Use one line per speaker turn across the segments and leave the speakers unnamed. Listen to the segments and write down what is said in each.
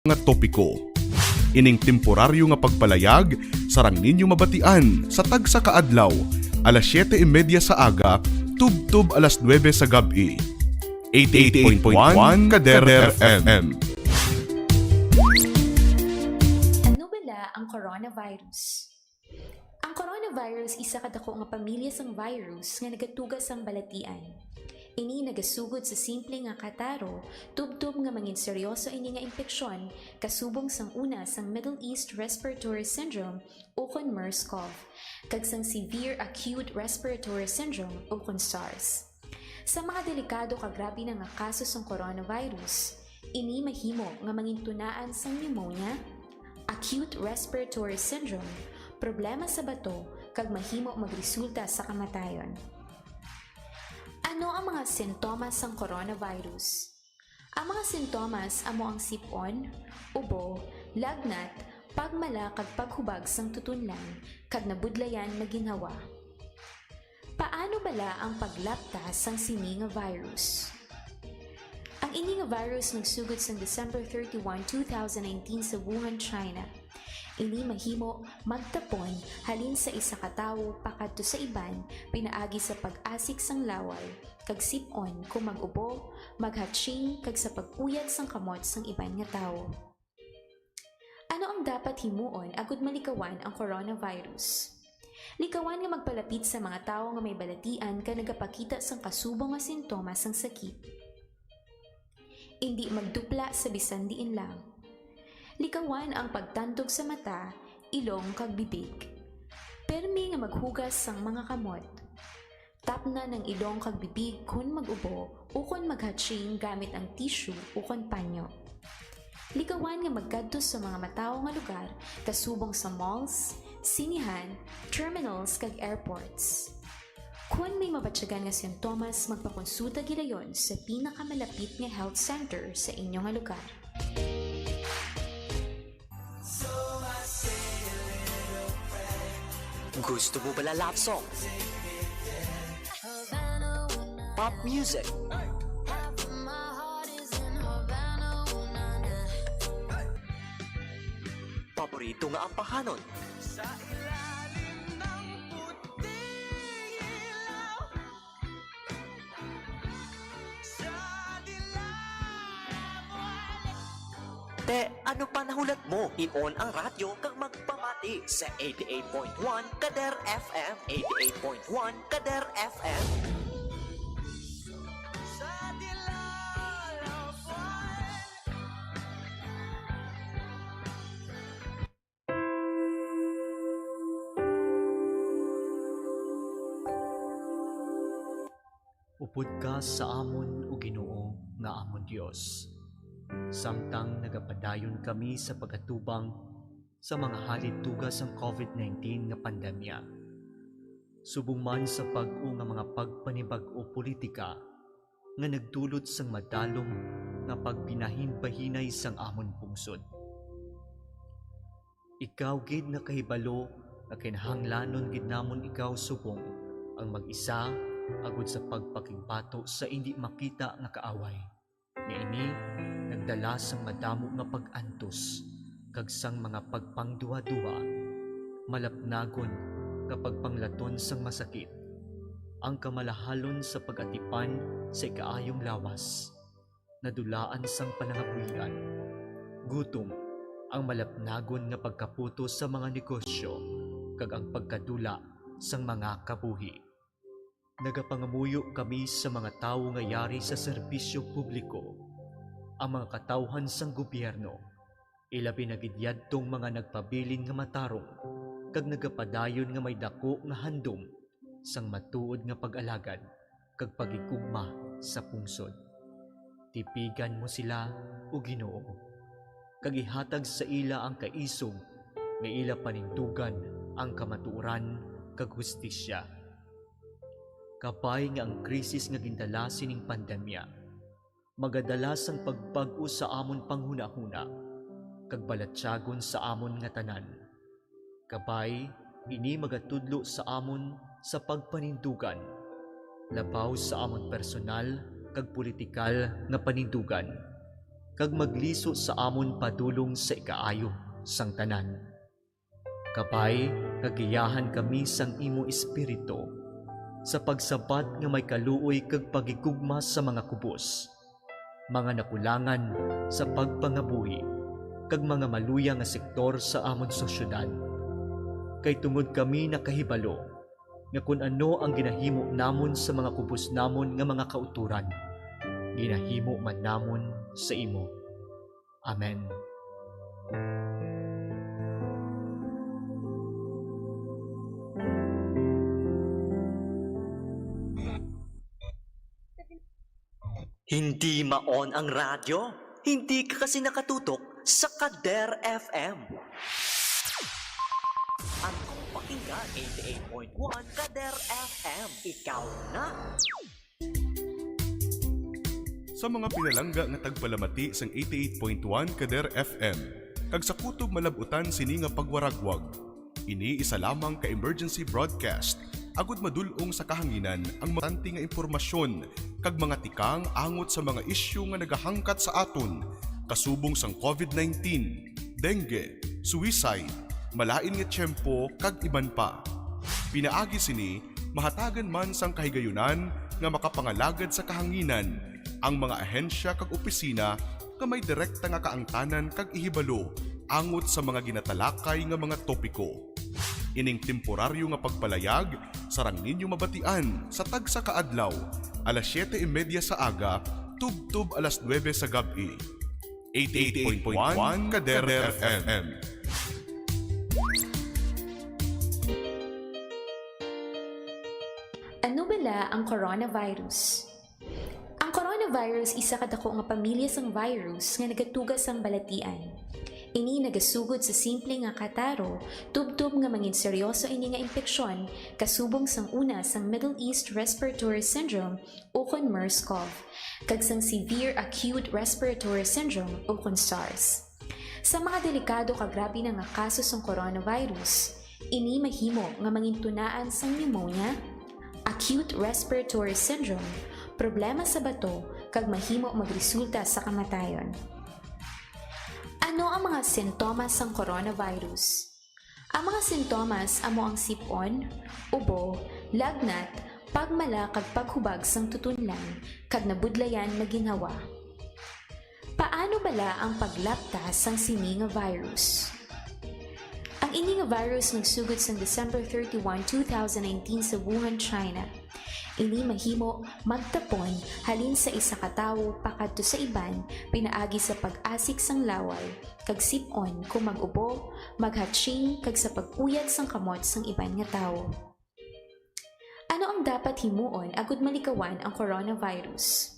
nga topiko. Ining temporaryo nga pagpalayag sarang ninyo mabatian sa tagsa kaadlaw, alas 7:30 sa aga, tub-tub alas 9 sa gabi. 88.1 Kader FM.
Ano bala ang coronavirus? Ang coronavirus isa kadako nga pamilya sang virus nga nagatugas ang balatian. Ini nagasugod sa simple nga kataro, tubtub nga mangin seryoso ini nga impeksyon kasubong sang una sang Middle East Respiratory Syndrome o kon MERS-CoV, kag sang Severe Acute Respiratory Syndrome o kon SARS. Sa mga delikado kag grabe na nga kaso sang coronavirus, ini mahimo nga mangintunaan sang pneumonia, acute respiratory syndrome, problema sa bato, kag mahimo magresulta sa kamatayon. Ano ang mga sintomas sang coronavirus? Ang mga sintomas amo ang sipon, ubo, lagnat, pagmala kag paghubag sang tutunlan, kag nabudlayan maginhawa. Paano bala ang paglaptas sang sini nga virus? Ang ini nga virus nagsugod sa December 31, 2019 sa Wuhan, China. Ini mahimo magtapon halin sa isa ka tawo pakadto sa iban pinaagi sa pag-asik sang laway, kag sip-on kung mag-ubo, maghatching kag sa pag-uyat sang kamot sang iban nga tawo. Ano ang dapat himuon agud malikawan ang coronavirus? Likawan nga magpalapit sa mga tawo nga may balatian ka nagapakita sang kasubong nga sintomas sang sakit. Hindi magdupla sa bisan diin lang. Likawan ang pagtantog sa mata, ilong kag bibig. Permi nga maghugas sang mga kamot. Tapna ng ilong kag bibig kun mag-ubo o kun maghatching gamit ang tissue o kun panyo. Likawan nga magkadto sa mga matawo nga lugar kasubong sa malls, sinihan, terminals kag airports. Kung may mabatyagan nga sintomas, magpakonsulta gidayon sa pinakamalapit nga health center sa inyong nga lugar.
Gusto mo ba love song? Pop music? Paborito nga ang pahanon? Te, ano pa nahulat mo? I-on ang radyo kag magpamati sa 88.1 Kader FM. 88.1 Kader FM.
Upod ka sa amon o Ginoo nga amon Dios. Samtang nagapadayon kami sa pag-atubang sa mga halid tugas ng COVID-19 nga pandemya. Subong man sa pag-u nga mga pagpanibag-o politika nga nagdulot sang madalom nga pagpinahin-bahinay sang amon pungsod. Ikaw gid nakahibalo na kinahanglanon gid namon ikaw subong ang mag-isa agud sa pagpakigbato sa hindi makita nga kaaway. Niini nagdala sang madamo nga pag-antos kag sang mga pagpangduwa-duwa, malapnagon nga pagpanglaton sang masakit, ang kamalahalon sa pag-atipan sa ikaayong lawas, nadulaan sang panangabuhian, gutom, ang malapnagon nga pagkaputo sa mga negosyo kag ang pagkadula sang mga kabuhi. Nagapangamuyo kami sa mga tawo nga yari sa serbisyo publiko, ang mga katawhan sang gobyerno, ilabi na gidyadtong mga nagpabilin nga matarong, kag nagapadayon nga may dako nga handom sang matuod nga pag-alagad kag pagigugma sa pungsod. Tipigan mo sila o Ginoo, kag ihatag sa ila ang kaisog nga ila panindugan ang kamatuoran kag hustisya. Kapay nga ang krisis nga gindala sining pandemya, magadalas ang pagbag-o sa amon panghuna-huna, kag balatyagon sa amon nga tanan. Kapay, ini magatudlo sa amon sa pagpanindugan, labaw sa amon personal kag politikal nga panindugan, kag magliso sa amon padulong sa ikaayo sang tanan. Kapay kagiyahan kami sang imo espiritu sa pagsabat nga may kaluoy kag pagigugma sa mga kubos, mga nakulangan sa pagpangabuhi kag mga maluya nga sektor sa amon sosyudad. Kay tungod kami nakahibalo nga kung ano ang ginahimo namon sa mga kubos namon nga mga kauturan, ginahimo man namon sa imo. Amen.
Hindi maon ang radyo? Hindi ka kasi nakatutok sa Kader FM. At kung pakinggan 88.1 Kader FM, ikaw na.
Sa mga pinalangga nga tagpalamati sang 88.1 Kader FM, kag sa kutob malabutan sini nga pagwaragwag. Ini isa lamang ka emergency broadcast agud madulong sa kahanginan ang matanti nga impormasyon kag mga tikang angot sa mga isyu nga nagahangkat sa aton kasubong sang COVID-19, dengue, suicide, malain nga tiyempo kag iban pa. Pinaagi sini mahatagan man sang kahigayunan nga makapangalagad sa kahanginan ang mga ahensya kag opisina nga may direkta nga kaangtanan kag ihibalo angot sa mga ginatalakay nga mga topiko. Ining temporaryo nga pagpalayag sarang ninyo mabatian sa tagsa kaadlaw, alas 7:30 sa aga, tub-tub alas 9 sa gabi. 88.1 Kader FM.
Ano bala ang coronavirus? Ang coronavirus isa kadako nga pamilya sang virus nga nagatugas sang balatian. Ini nagasugod sa simple nga kataro, tubtub nga mangin seryoso ini nga impeksyon kasubong sang una sang Middle East Respiratory Syndrome o kon MERS-CoV, kag sang Severe Acute Respiratory Syndrome o kon SARS. Sa mga delikado kag grabe na nga kaso sang coronavirus, ini mahimo nga mangin tunaan sang pneumonia, acute respiratory syndrome, problema sa bato, kag mahimo magresulta sa kamatayon. Ano ang mga sintomas ng coronavirus? Ang mga sintomas amo ang sipon, ubo, lagnat, pagmala kag paghubag sang tutunlan, kag nabudlayan maginhawa. Paano bala ang paglaptas sang sini nga virus? Ang ini nga virus nagsugod sang December 31, 2019 sa Wuhan, China. Ini mahimo magtapon halin sa isa ka tawo pakadto sa iban pinaagi sa pag-asik sang laway, kag sip-on kung mag-ubo, maghatching kag sa pag-uyat sang kamot sang iban nga tawo. Ano ang dapat himuon agud malikawan ang coronavirus?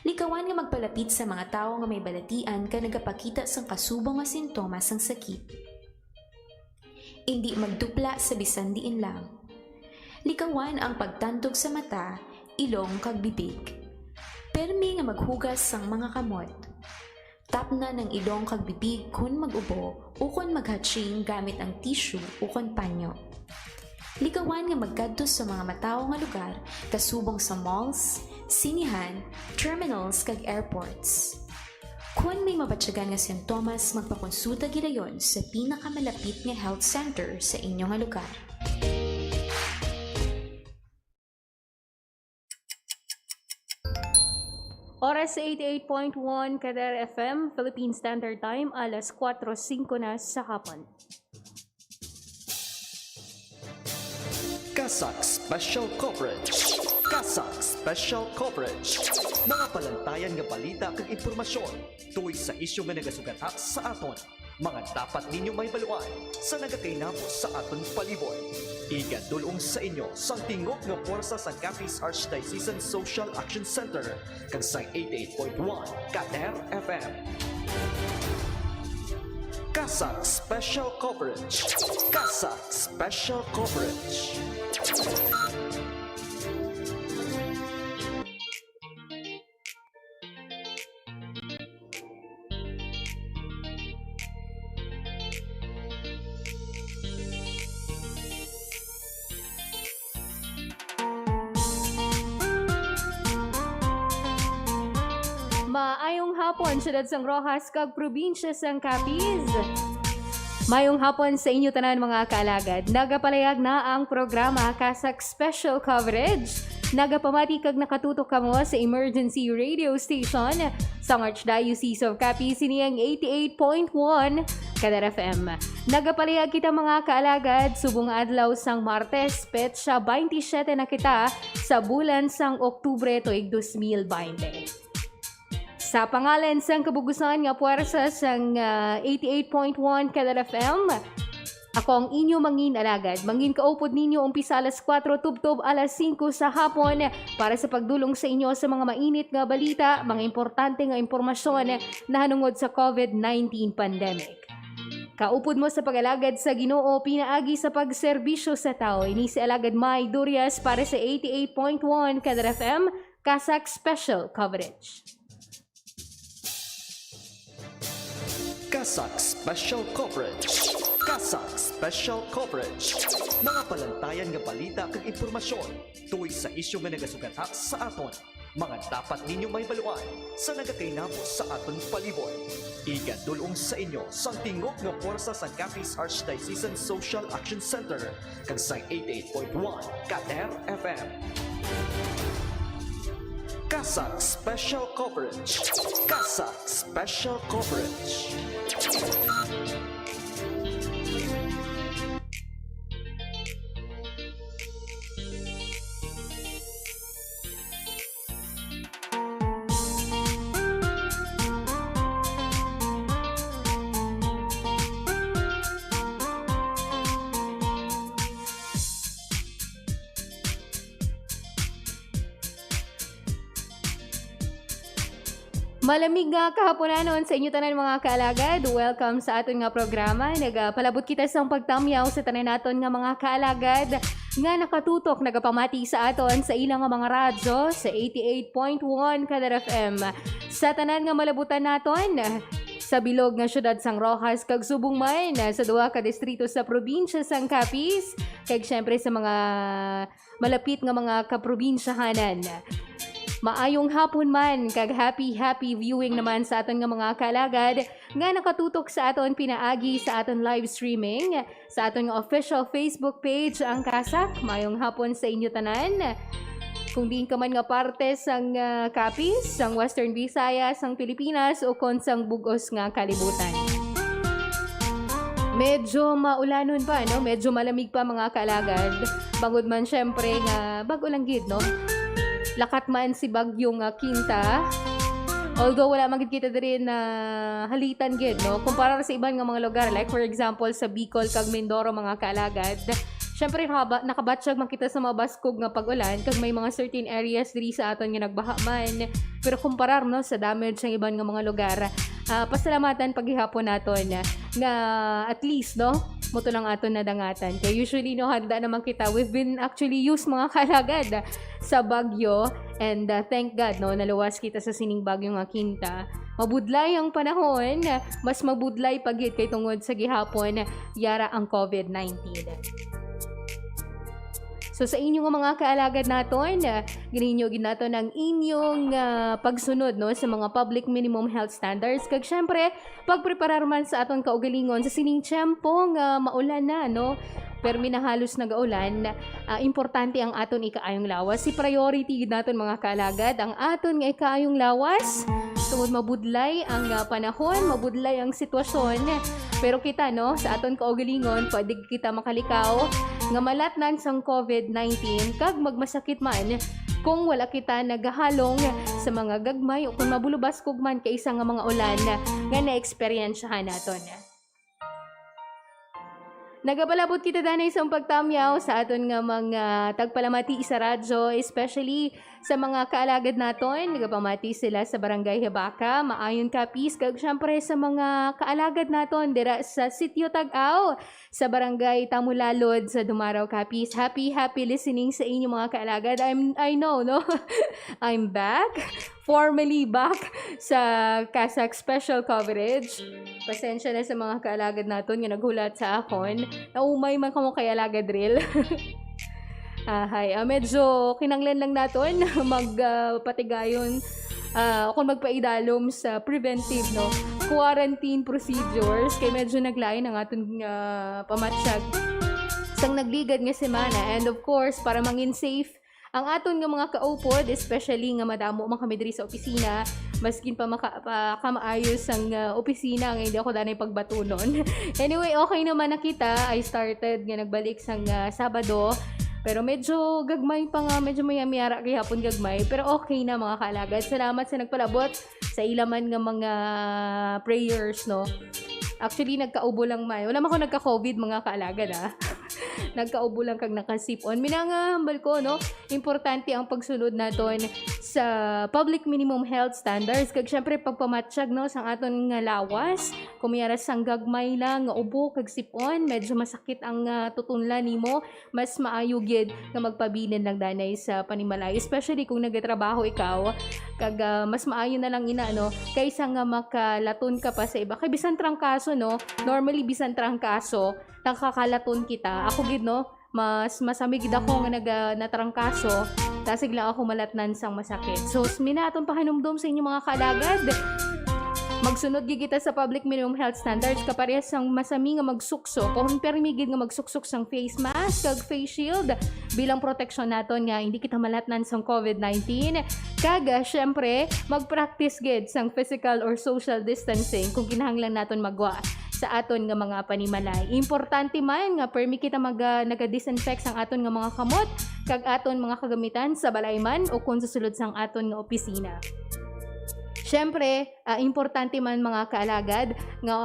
Likawan nga magpalapit sa mga tawo nga may balatian ka nagapakita sang kasubong nga sintomas sang sakit. Hindi magdupla sa bisan diin lang. Likawan ang pagtantog sa mata, ilong kag bibig. Permi nga maghugas sang mga kamot. Tapna ng ilong kag bibig kun mag-ubo o kun maghatching gamit ang tissue o kun panyo. Likawan nga magkadto sa mga matawo nga lugar kasubong sa malls, sinihan, terminals kag airports. Kung may mabatyagan nga sintomas, magpakonsulta gidayon sa pinakamalapit nga health center sa inyong nga lugar.
Oras sa 88.1 Kader FM, Philippine Standard Time, alas 4:05 na sa hapon.
Kasak Special Coverage. Kasak Special Coverage. Mga palantayan nga balita kag impormasyon tuwid sa isyu nga nagasugatak sa aton. Mga dapat ninyo may baluan sa nagakainapos sa aton palibot. Igadulong sa inyo sang tingog nga puwersa sa Capiz Archdiocesan Social Action Center kag sa 88.1 Kader FM. Kasak Special Coverage. Kasak Special Coverage.
Maayong hapon, syudad sang Rojas, kag probinsya sang Capiz. Mayong hapon sa inyo tanan mga kaalagad. Nagapalayag na ang programa Kasak Special Coverage. Nagapamati kag nakatutok kamo sa emergency radio station sa Archdiocese of Capiz siniyang 88.1 Kadar FM. Nagapalayag kita mga kaalagad subong adlaw sang Martes, petsa 27 na kita sa bulan sang Oktubre tuig 2020. Sa pangalan sang kabugusan nga puwersa sang 88.1 Kadar FM, ako ang inyo mangin alagad. Mangin kaupod ninyo umpisa alas 4 tubtob alas 5 sa hapon para sa pagdulong sa inyo sa mga mainit nga balita, mga importante nga impormasyon na hanungod sa COVID-19 pandemic. Kaupod mo sa pag-alagad sa Ginoo, pinaagi sa pagserbisyo sa tao. Ini si Alagad May Durias para sa 88.1 Kadar FM, Kasak Special Coverage.
Kasak Special Coverage. Kasak Special Coverage. Mga palantayan nga balita kag impormasyon tuwing sa isyu nga nagasugatak sa aton. Mga dapat ninyo may baluan sa nagakainamos sa aton palibot. Igadulong sa inyo sa tingog nga porsa sa Capiz Archdiocesan Social Action Center kag sa 88.1 Kadar FM. Kasak Special Coverage. Kasak Special Coverage.
Malamig nga kahaponanon sa inyo tanan mga kaalagad. Welcome sa aton nga programa. Nagapalabot kita sa pagtamyaw sa tanan naton nga mga kaalagad nga nakatutok, nagapamati sa aton sa ilang nga mga radyo sa 88.1 Kadar FM. Sa tanan nga malabutan naton sa bilog nga syudad sang Rojas kag Subong man sa duha ka distrito sa probinsya sang Capiz kag syempre sa mga malapit nga mga kaprobinsyahanan. Maayong hapon man kag happy viewing naman sa aton nga mga kalagad nga nakatutok sa aton pinaagi sa aton live streaming sa aton nga official Facebook page ang Kasak. Maayong hapon sa inyo tanan. Kung diin ka man nga parte sang Capiz, sang Western Visayas, sang Pilipinas o kon sang bugos nga kalibutan. Medyo maulanon pa, no? Medyo malamig pa mga kalagad. Bangod man syempre nga bago lang gid, no? Lakat man si bagyong Quinta. Although wala man gid kita diri na halitan gid, no? Kumpara sa iban nga mga lugar like for example sa Bicol kag Mindoro mga kaalagad. Syempre nakabatsyag man kita sa mga baskog nga pag-ulan kag may mga certain areas diri sa aton nga nagbaha man. Pero kumparar no sa damage sa iban nga mga lugar, pasalamatan paghihapon naton nga at least no moto lang aton nadangatan. Kaya usually no handa naman kita, we've been actually used mga kalagad sa bagyo and thank God no naluwas kita sa sining bagyo nga Quinta. Mabudlay ang panahon, mas mabudlay pagit kay tungod sa gihapon yara ang COVID-19. So sa inyong mga kaalagad naton, gininyo gid naton ang inyong pagsunod no sa mga public minimum health standards kag syempre pagpreparar man sa aton kaugalingon sa sining tiyempo nga maulan na no. Pero minahalos nagaulan, importante ang aton ikaayong lawas. Si priority gid naton mga kaalagad ang aton nga ikaayong lawas. Tungod mabudlay ang panahon, mabudlay ang sitwasyon. Pero kita no sa aton kaugalingon pwede kita makalikaw nga malatnan sang COVID-19 kag magmasakit man kung wala kita nagahalong sa mga gagmay o kung mabulubas kog man kay isa nga mga ulan nga na-eksperyensyahan naton. Nagabalabot kita danay sa pagtamyaw sa aton nga mga tagpalamati sa radyo, especially sa mga kaalagad naton. Nagapamati sila sa Barangay Hebaka, Maayon Capiz, kag syempre sa mga kaalagad naton dira sa Sitio Tag-Aw, sa Barangay Tamulalod sa Dumaraw Capiz. Happy listening sa inyo mga kaalagad. I know, no? I'm back. Formally back sa Kasak Special Coverage. Pasensya na sa mga kaalagad naton nga naghulat sa akon. Naumay man kamo kay alagad drill. Medyo kinanglan lang naton magpatigayon kung magpaidalom sa preventive no quarantine procedures kay medyo naglain ang aton pamatsyag sang nagligad nga semana. And of course, para mangin safe ang aton nga mga kaupod, especially nga madamo man kami diri sa opisina, maskin pa kamaayos ang opisina nga hindi ako danay pagbatunon. Anyway, okay naman na kita. I started nga nagbalik sang Sabado. Pero medyo gagmay pa nga, medyo miyara kay hapon gagmay. Pero okay na mga kaalagad. Salamat sa nagpalabot sa ilaman nga mga prayers, no? Actually, nagkaubo lang man. Wala man ako nagka-COVID mga kaalagad, ha? Nagkaubo lang kag nakasipon. Minangahambal ko, no? Importante ang pagsunod naton sa public minimum health standards. Kag syempre, pagpamatsyag, no? Sang aton nga lawas. Kumiyara sang gagmay lang, nga ubo, kag sipon. Medyo masakit ang tutunlan nimo. Mas maayugid nga magpabilin lang danay sa panimalay. Especially kung nagtrabaho ikaw. Kag mas maayo na lang ina, no? Kaysa nga makalaton ka pa sa iba. Kay bisan trangkaso, no? Normally, bisan trangkaso, nakakalaton kita. Ako gid no, mas masamig ako nga natrangkaso, tasig lang ako malatnan sang masakit. So, minaton pahinumdum sa inyo mga kalagad. Magsunod gid kita sa public minimum health standards kaparehas sang masami nga magsukso. Kung permigid nga magsuksok sang face mask kag face shield bilang proteksyon naton nga hindi kita malatnan sang COVID-19. Kaga syempre mag-practice gid sang physical or social distancing kung kinahanglan naton magwa sa aton nga mga panimalay. Importante man nga permi kita naga-disinfect sang aton nga mga kamot kag aton mga kagamitan sa balayman o kung susulod sang aton nga opisina. Syempre, importante man mga kaalagad nga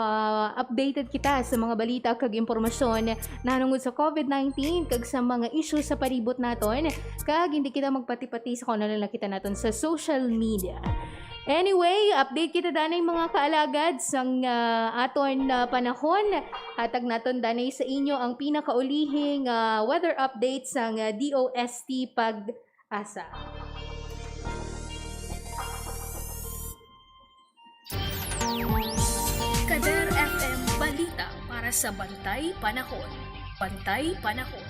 updated kita sa mga balita kag impormasyon na nungod sa COVID-19 kag sa mga issues sa palibot naton kag hindi kita magpati-pati sa kung ano nakita naton sa social media. Anyway, update kita danay mga kaalagad sang aton panahon. Hatag naton danay sa inyo ang pinakaulihing weather update sang DOST Pag-asa.
Kader FM Balita para sa Bantay Panahon. Bantay Panahon.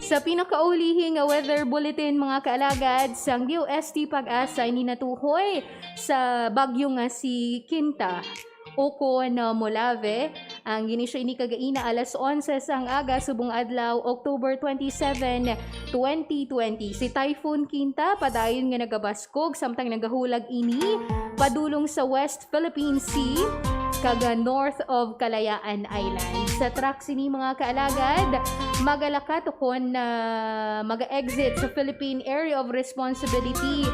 Sa pinakaulihing weather bulletin mga kaalagad, sang DOST Pag-asa ini natuhoy sa bagyo nga si Quinta Oko na Molave. Ang ginisyo ini kagaina alas 11 sang aga subong adlaw October 27, 2020. Si Typhoon Quinta padayon nga nagabaskog samtang nagahulag ini padulong sa West Philippine Sea kaga north of Kalayaan Island. Sa track sini mga kaalagad, magalakat kon na maga-exit sa Philippine Area of Responsibility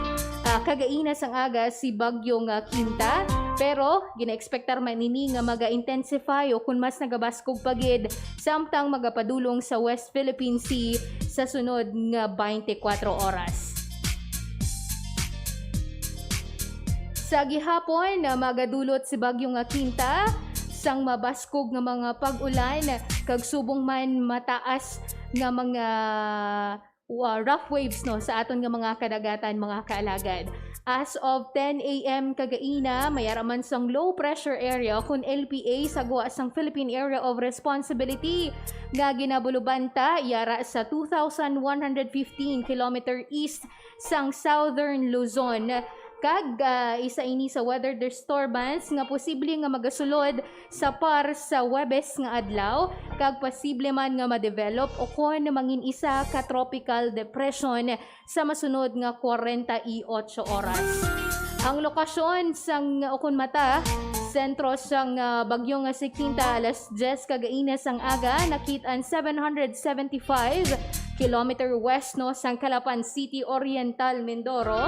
kagaina sang aga si bagyong Quinta. Pero gina-expectar man nini nga maga-intensify o kung mas nagabaskog pagid samtang magapadulong sa West Philippine Sea sa sunod nga 24 oras. Sa gihapon na magadulot si bagyong Quinta sang mabaskog nga mga pag-ulan kag subong man mataas nga mga rough waves no sa aton nga mga kadagatan mga kaalagad. As of 10 a.m. kagaina, mayaraman sang low pressure area kun LPA sa guwa sang Philippine Area of Responsibility nga ginabulubanta yara sa 2,115 km east sang Southern Luzon. Kag isa ini sa weather disturbance nga posible nga magasulod sa par sa Webes nga adlaw kag posible man nga ma-develop o kon mangin isa ka tropical depression sa masunod nga 48 oras. Ang lokasyon sang ukon mata sentro sang bagyo nga si Quinta alas 10 kagaina sang aga nakit-an 775 km west no sang Calapan City Oriental, Mindoro.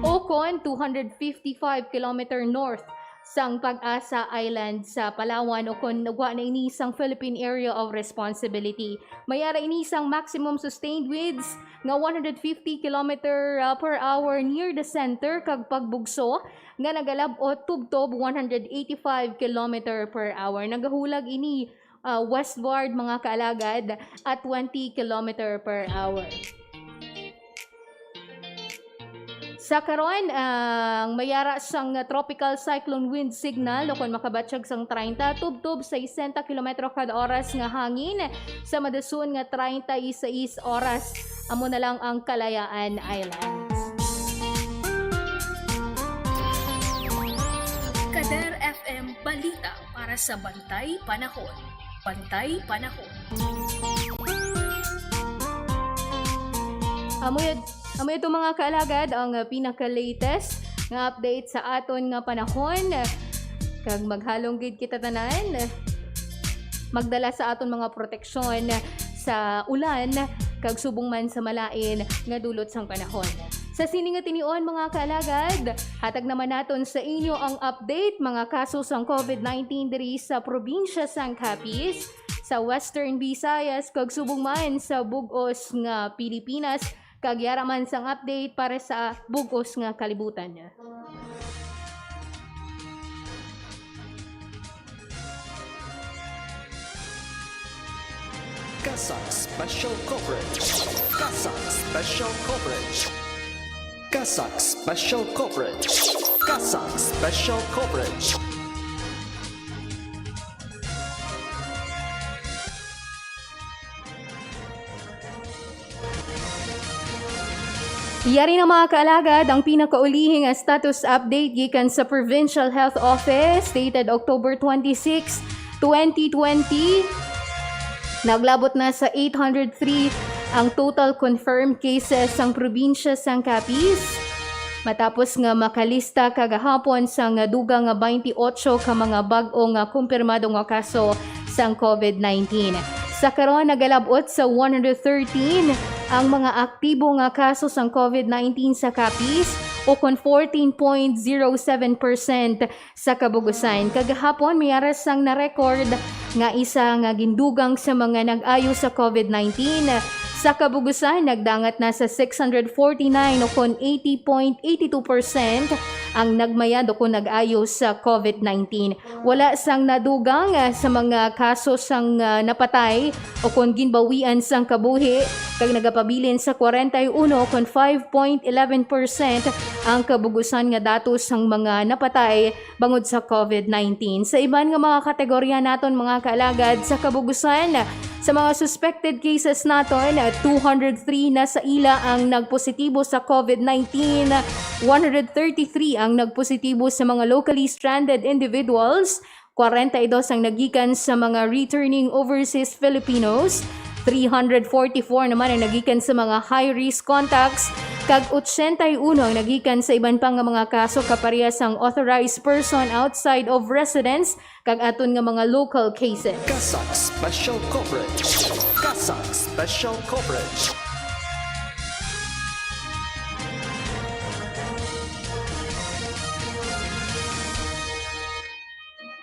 Ocon, 255 km north sang Pag-asa Island sa Palawan o kung nagwa na inisang Philippine Area of Responsibility. Mayara inisang maximum sustained winds nga 150 km per hour near the center kag pagbugso nga nagalab o tubtob 185 km per hour. Nagahulag ini westward mga kaalagad at 20 km per hour. Sa karon ang mayara sang tropical cyclone wind signal o kung makabatsyag sang 30 tubtob sa 60 km kada oras nga hangin sa madason nga 36 oras. Amo na lang ang Kalayaan Islands.
Kader FM Balita para sa Bantay Panahon. Bantay Panahon.
Amo ito mga kaalagad ang pinaka-latest nga update sa aton nga panahon. Kag maghalong gid kita tanan. Magdala sa aton mga proteksyon sa ulan kag subong man sa malain nga dulot sang panahon. Sa sini nga tinion mga kaalagad, hatag naman naton sa inyo ang update mga kaso sang COVID-19 diri sa probinsya sang Capiz, sa Western Visayas kag subong man sa bug-os nga Pilipinas. Kag yara man sang update para sa bug-os nga kalibutan.
Kasak Special Coverage. Kasak Special Coverage. Kasak Special Coverage. Kasak Special Coverage.
Yari na mga kaalagad ang pinakaulihing status update gikan sa Provincial Health Office dated October 26, 2020. Naglabot na sa 803 ang total confirmed cases sang probinsya sang Capiz. Matapos nga makalista kagahapon sang dugang nga 28 ka mga bag-o nga kumpirmado nga kaso sang COVID-19. Sa karon nagalabot sa 113 ang mga aktibo nga kaso sang COVID-19 sa Capiz o kon 14.07% sa kabugusan. Kagahapon may aras sang na-record nga isa nga gindugang sa mga nag-ayo sa COVID-19. Sa kabugusan, nagdangat na sa 649 o kon 80.82% ang nagmayad o kung nag-ayo sa COVID-19. Wala sang nadugang sa mga kaso sang napatay o kung ginbawian sang kabuhi kag nagapabilin sa 41 kung 5.11% ang kabugusan nga datos sang mga napatay bangod sa COVID-19. Sa iban nga mga kategorya naton mga kaalagad sa kabugusan, sa mga suspected cases naton, 203 na sa ila ang nagpositibo sa COVID-19, 133 ang nagpositibo sa mga locally stranded individuals, 42 ang nagikan sa mga returning overseas Filipinos, 344 naman ang nagikan sa mga high-risk contacts, kag 81 ang nagikan sa iban pang nga mga kaso kaparehas ang authorized person outside of residence kag aton nga mga local cases.
Kasak Special Coverage. Kasak Special Coverage.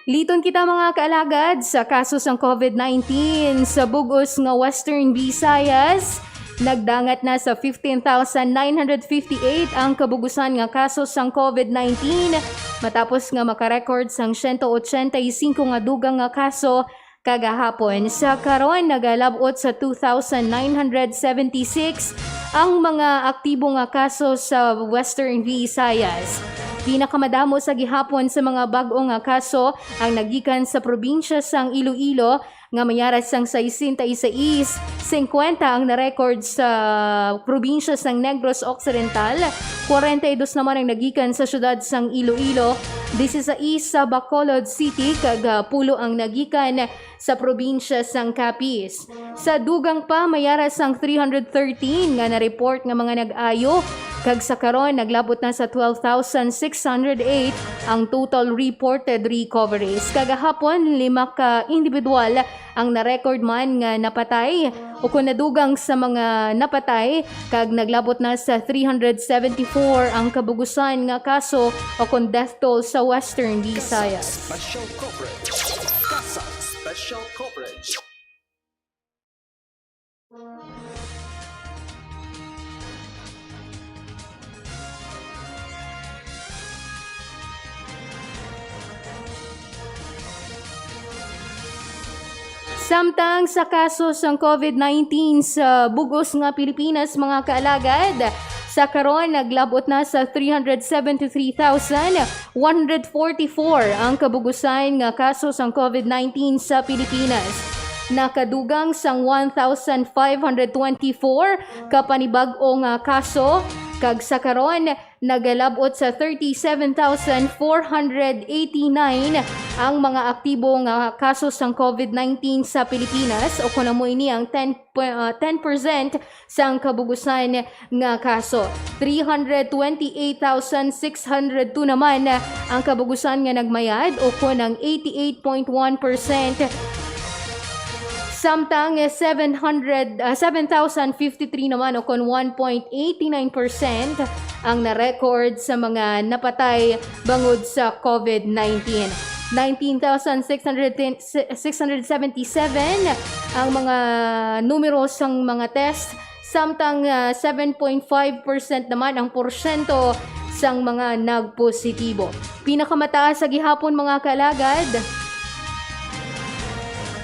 Liton kita mga kaalagad sa kaso sang COVID-19 sa bugos nga Western Visayas. Nagdangat na sa 15,958 ang kabugusan nga kaso sang COVID-19 matapos nga makarecord sang 185 nga dugang nga kaso kagahapon. Sa karon nagalabot sa 2,976 ang mga aktibo nga kaso sa Western Visayas. Pinakamadamo sa gihapon sa mga bag-o nga kaso ang nagikan sa probinsya sang Iloilo nga mayaras sang 66, 50 ang na-record sa probinsya sang Negros Occidental, 42 naman ang nagikan sa syudad sang Iloilo, 16 sa Bacolod City, kag 10 ang nagikan sa probinsya sang Capiz. Sa dugang pa mayaras sang 313 nga na-report nga mga nag-ayo, kag sa karon naglabot na sa 12,608 ang total reported recoveries. Kagahapon 5 ka individual ang na-record man nga napatay o kung nadugang sa mga napatay kag naglabot na sa 374 ang kabugusan nga kaso o kung death toll sa Western Visayas.
Special Coverage. Kasak Special Coverage.
Samtang sa kaso ng COVID-19 sa bugos nga Pilipinas mga kaalagad, Sa karon naglabot na sa 373,144 ang kabugusan nga kaso sang COVID-19 sa Pilipinas. Nakadugang sang 1,524 ka panibag-o nga kaso, kag sa karon nagalabot sa 37,489 ang mga aktibo nga kaso sang COVID-19 sa Pilipinas, o kuno mo ini ang 10% sang kabugusan nga kaso. 328,602 naman ang kabugusan nga nagmayad, o kunang 88.1%. Samtang 7,053 naman, o kon 1.89% ang na-record sa mga napatay bangod sa COVID-19. 19,677 ang mga numero sang mga test, samtang 7.5% naman ang porsyento sang mga nagpositibo. Pinakamataas sa gihapon mga kalagad,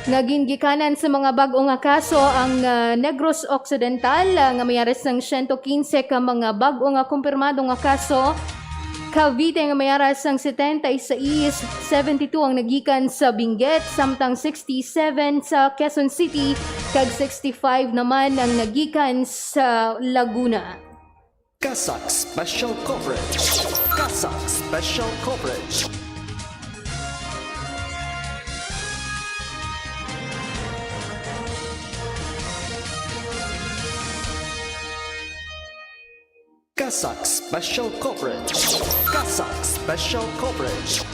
naging gikanan sa mga bag-o nga kaso ang Negros Occidental nga mayaras ng 115 ka mga bag-o nga kumpirmado nga kaso. Cavite nga mayaras ng 76, 72 ang nagikan sa Benguet, samtang 67 sa Quezon City, kag 65 naman ang nagikan sa Laguna.
Kasak Special Coverage. Kasak Special Coverage. Kasak Special Coverage. Kasak Special Coverage.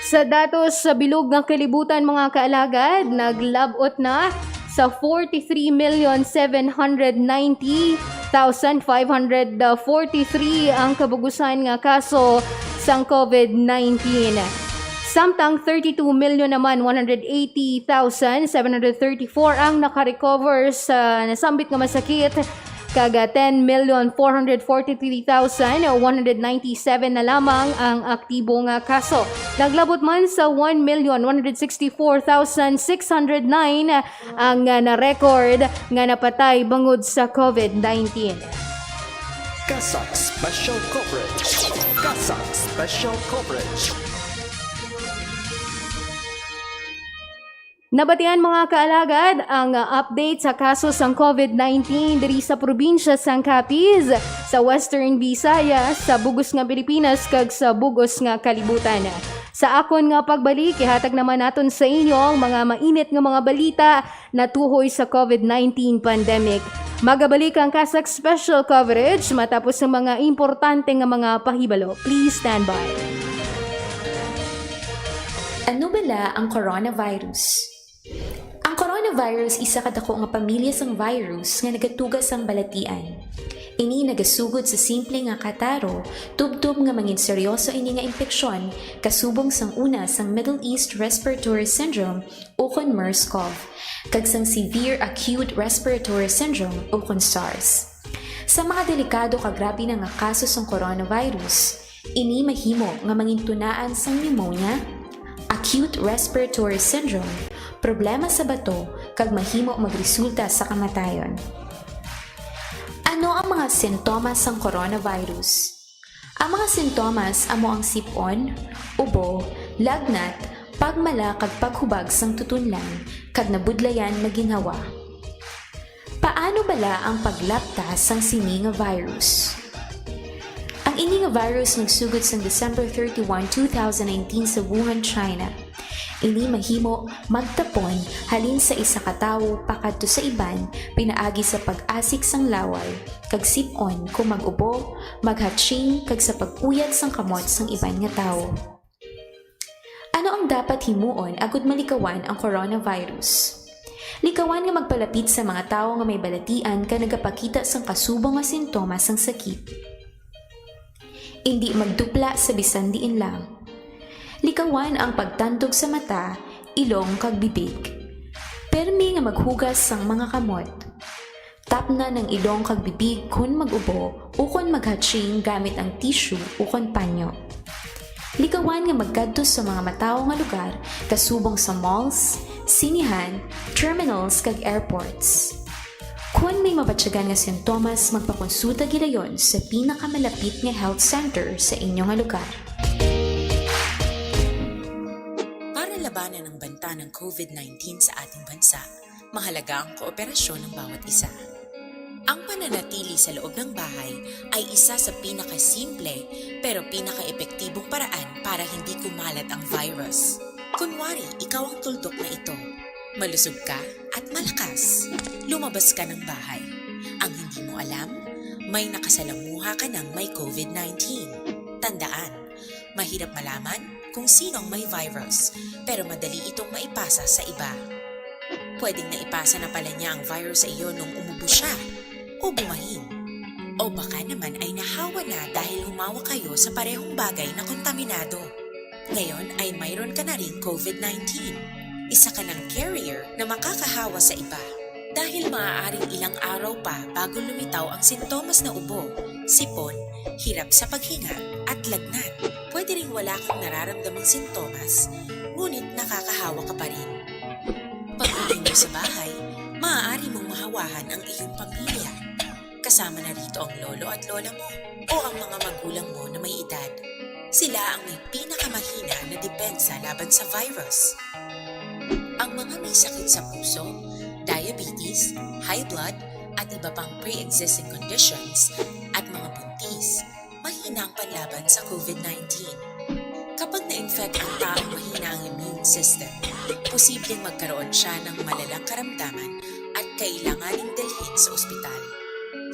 Sa datos sa bilog ng kalibutan mga kaalagad, naglabot na sa 43,790,543 ang kabugusan nga kaso sang COVID-19. Samtang 32 million naman 180,734 ang nakarecover sa nasambit nga masakit, kaga 10,443,197 na lamang ang aktibo nga kaso. Naglabot man sa 1,164,609 ang na-record nga napatay bangod sa COVID-19.
Kasak Special Coverage. Kasak Special Coverage.
Nabatian mga kaalagad ang update sa kaso sang COVID-19 diri sa probinsya sang Capiz, sa Western Visayas, sa bugos nga Pilipinas kag sa bugos nga kalibutan. Sa akon nga pagbalik, ihatag naman naton sa inyo ang mga mainit nga mga balita na tuhoy sa COVID-19 pandemic. Magabalik ang Kasak Special Coverage matapos ang mga importante nga mga pahibalo. Please stand by.
Ano bala ang coronavirus? Ang coronavirus isa kadako nga pamilya sang virus nga nagatugas ang balatian. Ini nagasugod sa simple nga kataro, tubtob nga mangin seryoso ini nga impeksyon kasubong sang una sang Middle East Respiratory Syndrome o kon MERS-CoV, kag sang Severe Acute Respiratory Syndrome o kon SARS. Sa mga delikado kag grabe na nga kaso sang coronavirus, ini mahimo nga mangin tunaan sang pneumonia, acute respiratory syndrome, problema sa bato, kag mahimo magresulta sa kamatayon. Ano ang mga sintomas ng coronavirus? Ang mga sintomas amo ang sipon, ubo, lagnat, pagmala kag paghubag sang tutunlan, kag nabudlayan maginhawa. Paano bala ang paglaptas sang sini nga virus? Ang ini nga virus nagsugod sang December 31, 2019 sa Wuhan, China. Ini mahimo magtapon halin sa isa ka tawo pakadto sa iban pinaagi sa pag-asik sang laway, kag sip-on kung mag-ubo, maghatching kag sa pag-uyat sang kamot sang iban nga tawo. Ano ang dapat himuon agud malikawan ang coronavirus? Likawan nga magpalapit sa mga tawo nga may balatian ka nagapakita sang kasubong nga sintomas sang sakit. Hindi magdupla sa bisan diin lang. Likawan ang pagtantog sa mata, ilong kag bibig. Permi nga maghugas sang mga kamot. Tapna ng ilong kag bibig kun mag-ubo ukon maghatching gamit ang tissue ukon panyo. Likawan nga magkadto sa mga matawo nga lugar kasubong sa malls, sinihan, terminals kag airports. Kung may mabatyagan nga sintomas, magpakonsulta gidayon sa pinakamalapit nga health center sa inyong nga lugar.
Para labanan ang banta ng COVID-19 sa ating bansa, mahalaga ang kooperasyon ng bawat isa. Ang pananatili sa loob ng bahay ay isa sa pinakasimple pero pinaka-epektibong paraan para hindi kumalat ang virus. Kunwari, ikaw ang tuldok na ito. Malusog ka at malakas. Lumabas ka ng bahay. Ang hindi mo alam, may nakasalamuha ka ng may COVID-19. Tandaan, mahirap malaman kung sinong may virus, pero madali itong maipasa sa iba. Pwedeng naipasa na pala niya ang virus sa iyo nung umubo siya o bumahin. O baka naman ay nahawa na dahil humawa kayo sa parehong bagay na kontaminado. Ngayon ay mayroon ka na rin COVID-19. Isa ka ng carrier na makakahawa sa iba. Dahil maaaring ilang araw pa bago lumitaw ang sintomas na ubo, sipon, hirap sa paghinga at lagnat. Pwede ring wala kang nararamdamang sintomas, ngunit nakakahawa ka pa rin. Pag-uwi mo sa bahay, maaari mong mahawahan ang iyong pamilya. Kasama na rito ang lolo at lola mo o ang mga magulang mo na may edad. Sila ang may pinakamahina na depensa laban sa virus. Ang mga may sakit sa puso, diabetes, high blood, at iba pang pre-existing conditions at mga buntis, mahina ang panlaban sa COVID-19. Kapag na-infect ang taong mahina ang immune system, posibleng magkaroon siya ng malalang karamdaman at kailanganing dalhin sa ospital.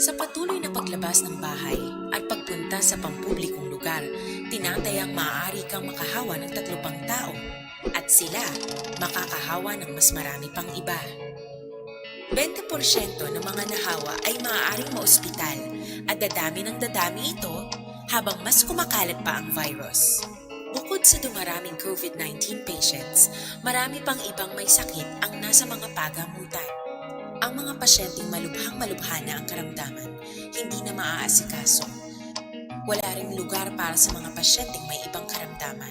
Sa patuloy na paglabas ng bahay at pagpunta sa pampublikong lugar, tinatayang maaari kang makahawa ng 3 pang tao at sila makakahawa ng mas marami pang iba. 20% ng mga nahawa ay maaaring maospital at dadami ng dadami ito habang mas kumakalat pa ang virus. Bukod sa dumaraming COVID-19 patients, marami pang ibang may sakit ang nasa mga pagamutan. Ang mga pasyenteng malubhang-malubha na ang karamdaman, hindi na maaasikaso. Wala ring lugar para sa mga pasyenteng may ibang karamdaman.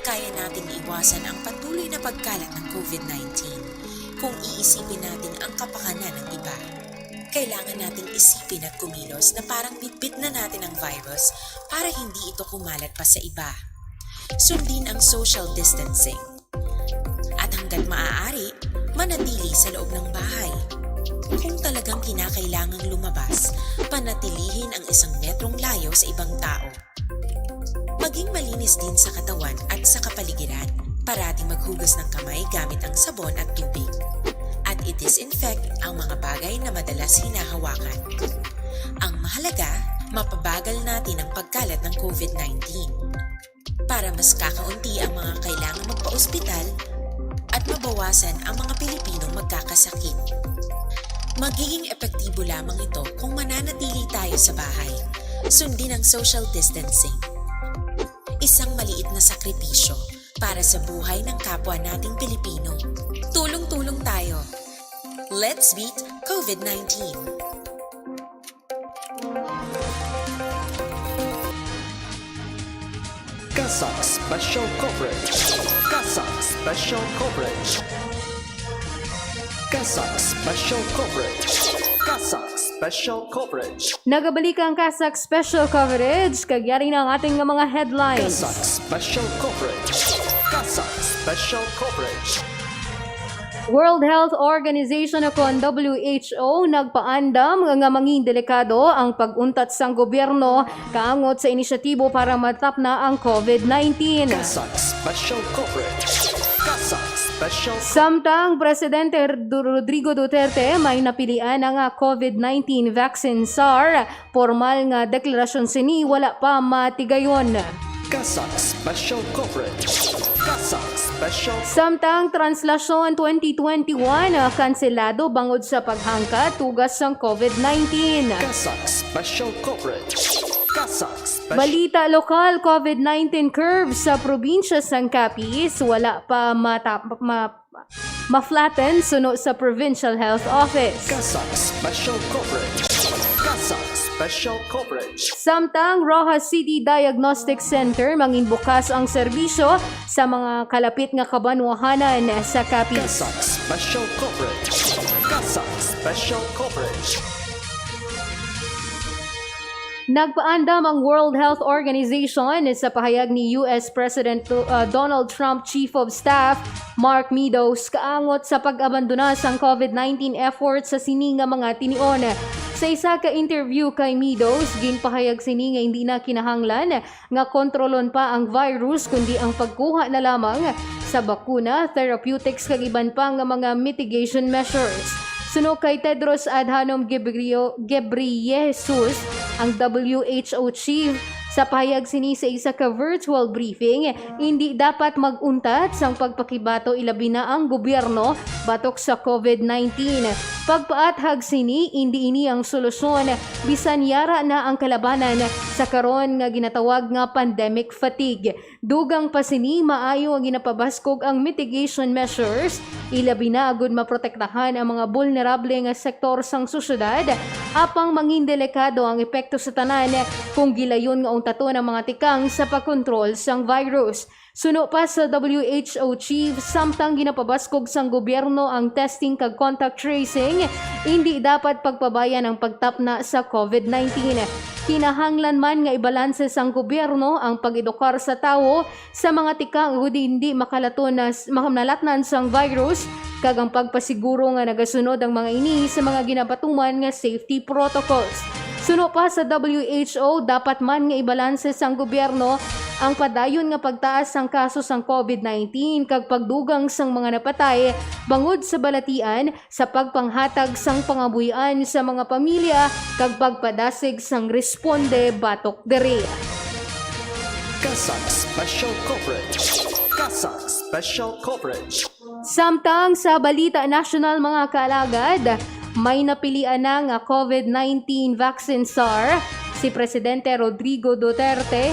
Kaya nating iwasan ang patuloy na pagkalat ng COVID-19 kung iisipin natin ang kapakanan ng iba. Kailangan nating isipin at kumilos na parang bitbit na natin ang virus para hindi ito kumalat pa sa iba. Sundin ang social distancing. At hanggat maaari, manatili sa loob ng bahay. Kung talagang kinakailangang lumabas, panatilihin ang 1 metrong layo sa ibang tao. Maging malinis din sa katawan at sa kapaligiran. Parating maghugas ng kamay gamit ang sabon at tubig. At i-disinfect ang mga bagay na madalas hinahawakan. Ang mahalaga, mapabagal natin ang pagkalat ng COVID-19. Para mas kakaunti ang mga kailangang magpa-ospital at mabawasan ang mga Pilipinong magkakasakit. Magiging epektibo lamang ito kung mananatili tayo sa bahay. Sundin ang social distancing. Isang maliit na sakripisyo para sa buhay ng kapwa nating Pilipino. Tulong-tulong tayo. Let's beat COVID-19.
Kasak Special Coverage. Kasak Special Coverage. Kasak Special Coverage. Kasak Special Coverage.
Nagabalik ang Kasak Special Coverage. Kagyari na ang ating mga headlines.
Kasak Special Coverage. Kasak Special Coverage.
World Health Organization o WHO nagpaandam nga manging delikado ang pag-untat sang gobyerno kaangot sa inisyatibo para matap na ang COVID-19.
Kasak Special Coverage. Kasak Special
Samtang Presidente Rodrigo Duterte may napilian ang COVID-19 vaccine SAR, formal nga deklarasyon sini wala pa matigayon.
Kasak Special Coverage. Kasak Special
Samtang Translasyon 2021 kanselado bangod sa paghangka tugas ng COVID-19.
Kasak Special Coverage. Kasak
Balita lokal, COVID-19 curve sa probinsya sang Capiz, wala pa ma-flatten suno sa Provincial Health Office.
Kasak Special Coverage. Kasak Special Coverage.
Samtang Rojas City Diagnostic Center manginbukas ang serbisyo sa mga kalapit nga kabanwahanan sa Capiz.
Kasak Special Coverage. Kasak Special Coverage.
Nagpaandam ang World Health Organization sa pahayag ni US President Donald Trump Chief of Staff Mark Meadows kaangot sa pag-abandona sang COVID-19 efforts sa sini nga mga tinion. Sa isa ka interview kay Meadows, ginpahayag sini nga hindi na kinahanglan nga kontrolon pa ang virus kundi ang pagkuha na lamang sa bakuna, therapeutics kag iban pa nga mga mitigation measures. Suno kay Tedros Adhanom Ghebreyesus, ang WHO chief, sa pahayag sini sa isa ka virtual briefing, hindi dapat mag-untat sang pagpakibato ilabi na ang gobyerno batok sa COVID-19. Pagpaathag sini, hindi ini ang solusyon, bisan yara na ang kalabanan sa karon nga ginatawag nga pandemic fatigue. Dugang pa sini, maayo ang ginapabaskog ang mitigation measures, ilabi na agud maprotektahan ang mga vulnerable nga sektor sang sosyedad, apang mangin delikado ang epekto sa tanan kung gilayon nga tato ng mga tikang sa pagkontrol sang virus. Suno pa sa WHO chief, samtang ginapabaskog sang gobyerno ang testing kag contact tracing, hindi dapat pagpabayan ang pagtapna sa COVID-19. Kinahanglan man nga ibalanse sang gobyerno ang pag-edukar sa tao sa mga tikang hindi makalatnan sang virus kag ang pagpasiguro nga nagasunod ang mga ini sa mga ginapatuman nga safety protocols. Suno pa sa WHO, dapat man nga ibalanse sang gobyerno ang padayon nga pagtaas sang kaso sang COVID-19 kag pagdugang sang mga napatay bangod sa balatian sa pagpanghatag sang pangabuyan sa mga pamilya kag pagpadasig sang responde batok dere.
Kasak Special Coverage. Kasak Special Coverage.
Samtang sa balita national mga kaalagad, may napilian na nga COVID-19 vaccine czar si Presidente Rodrigo Duterte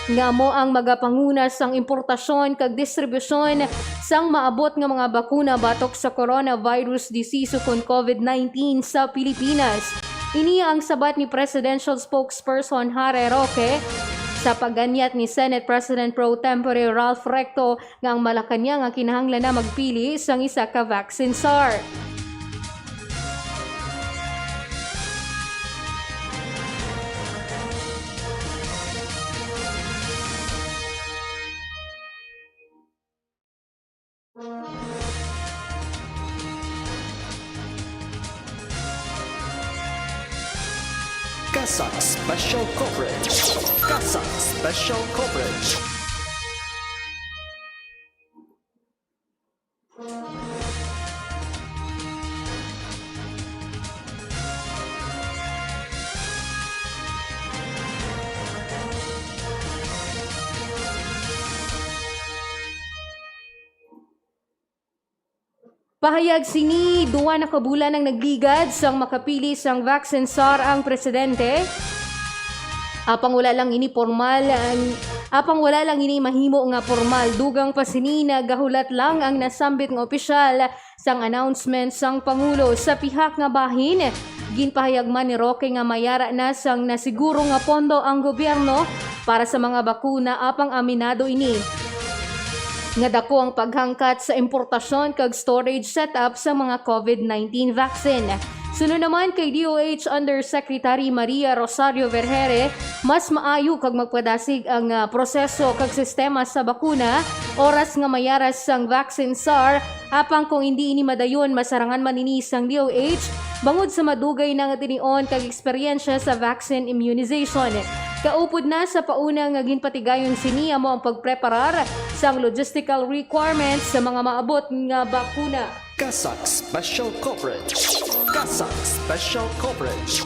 nga mo ang magapanguna sang importasyon kag distribusyon sang maabot nga mga bakuna batok sa coronavirus disease kon COVID-19 sa Pilipinas. Ini ang sabat ni Presidential Spokesperson Harry Roque sa paganyat ni Senate President Pro Tempore Ralph Recto nga ang Malacanang nga kinahanglan na magpili sang isa ka vaccine czar.
Kasak Special Coverage. Kasak Special Coverage.
Pahayag sini, duwa na kabulan ang nagligad sang makapili sang vaccine czar ang presidente. Apang wala lang ini mahimo nga formal, dugang pa sini nagahulat lang ang nasambit nga opisyal sang announcement sang pangulo sa pihak nga bahin. Ginpahayag man ni Roque nga mayara na sang nasiguro nga pondo ang gobyerno para sa mga bakuna, apang aminado ini nga dako ang paghangkat sa importasyon kag storage setup sa mga COVID-19 vaccine. Sunod naman kay DOH Undersecretary Maria Rosario Vergere, mas maayo kag magpadasig ang proseso kag sistema sa bakuna, oras nga mayaras sang vaccine czar, apang kung hindi ini madayon masarangan man ini sang DOH, bangod sa madugay na nga tinion kag eksperyensya sa vaccine immunization. Kaupod na sa pauna nga ginpatigayon siniya mo ang pagpreparar sang logistical requirements sa mga maabot nga bakuna.
Kasak Special Coverage. Kasak Special Coverage.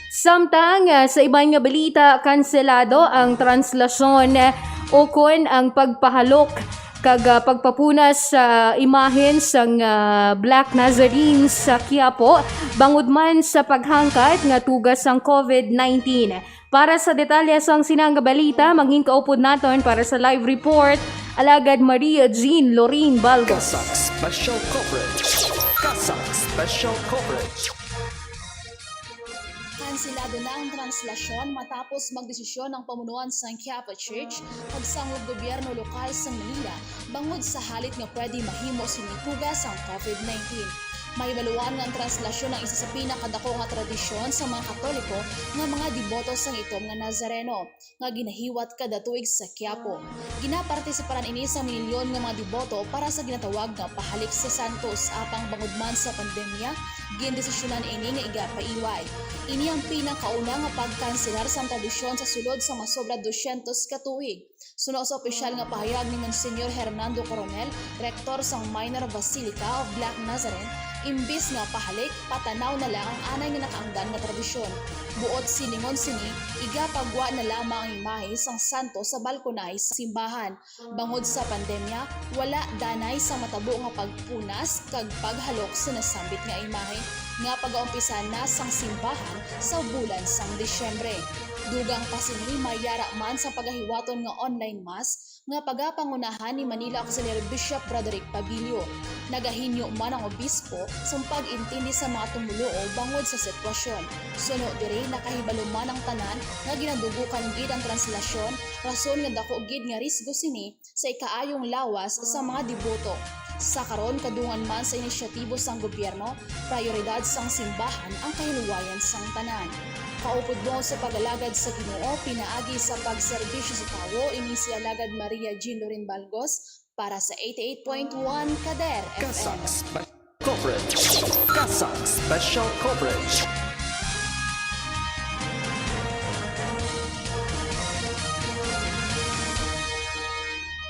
Samtang sa ibang nga balita, kanselado ang translasyon o kon ang pagpahalok kag pagpapunas sa imahen sang Black Nazarene sa Quiapo bangod man sa paghangkat nga tugas sang COVID-19. Para sa detalye sang sinang balita, manghin kaupod naton para sa live report Alagad Maria Jean Lorin Balgos.
Kasak Special Coverage. Kasak Special Coverage.
Kansilado na ang translasyon matapos magdesisyon ng pamunuan sa Quiapo Church pagsangog gobyerno lokal sa Manila bangod sa halit nga pwede mahimo sinitugas ang COVID-19. Mahibaluan nga ang translasyon ng isa sa pinakadako nga tradisyon sa mga Katoliko nga mga deboto sang itom nga Nazareno nga ginahiwat kada tuig sa Quiapo. Ginapartisiparan ini sa milyon nga mga deboto para sa ginatawag nga pahalik sa Santos apang bangod man sa pandemya, gindesisyonan ini nga igapaiway. Ini ang pinakauna nga pagkanselar sa tradisyon sa sulod sa masobra 200 ka tuig. Suno sa opisyal nga pahayag ni Monsignor Hernando Coronel, rektor sang Minor Basilica of Black Nazarene, imbis nga pahalik, patanaw na lang ang anay nga nakaangdan nga tradisyon. Buot siningon sini, igapagwa na lamang ang imahe sang santo sa balkonay sa simbahan. Bangod sa pandemya, wala danay sa matabo nga pagpunas kag paghalok sa nasambit nga imahe nga pag-aumpisa na sang simbahan sa bulan sang Disyembre. Dugang pa sini mayara man sa pagahiwaton nga online mass nga pagapangunahan ni Manila Auxiliary Bishop Broderick Pabilio. Nagahinyo man ang obispo sa pag-intindi sa mga tumuluo bangod sa sitwasyon. Suno diri nakahibalo man ang tanan nga ginadugukan gid ang translasyon, rason nga dako gid nga risgo sini sa ikaayong lawas sa mga deboto. Sa karon kadungan man sa inisyatibo sang gobyerno, prioridad sang simbahan ang kahinuwayan sang tanan. Kaupod mo sa pag-alagad sa Ginoo, pinaagi sa pagserbisyo sa tawo, ini si Alagad Maria Jean Lorin Balgos para sa 88.1 Kader
Kasak
FM.
Special Coverage. Kasak Special Coverage.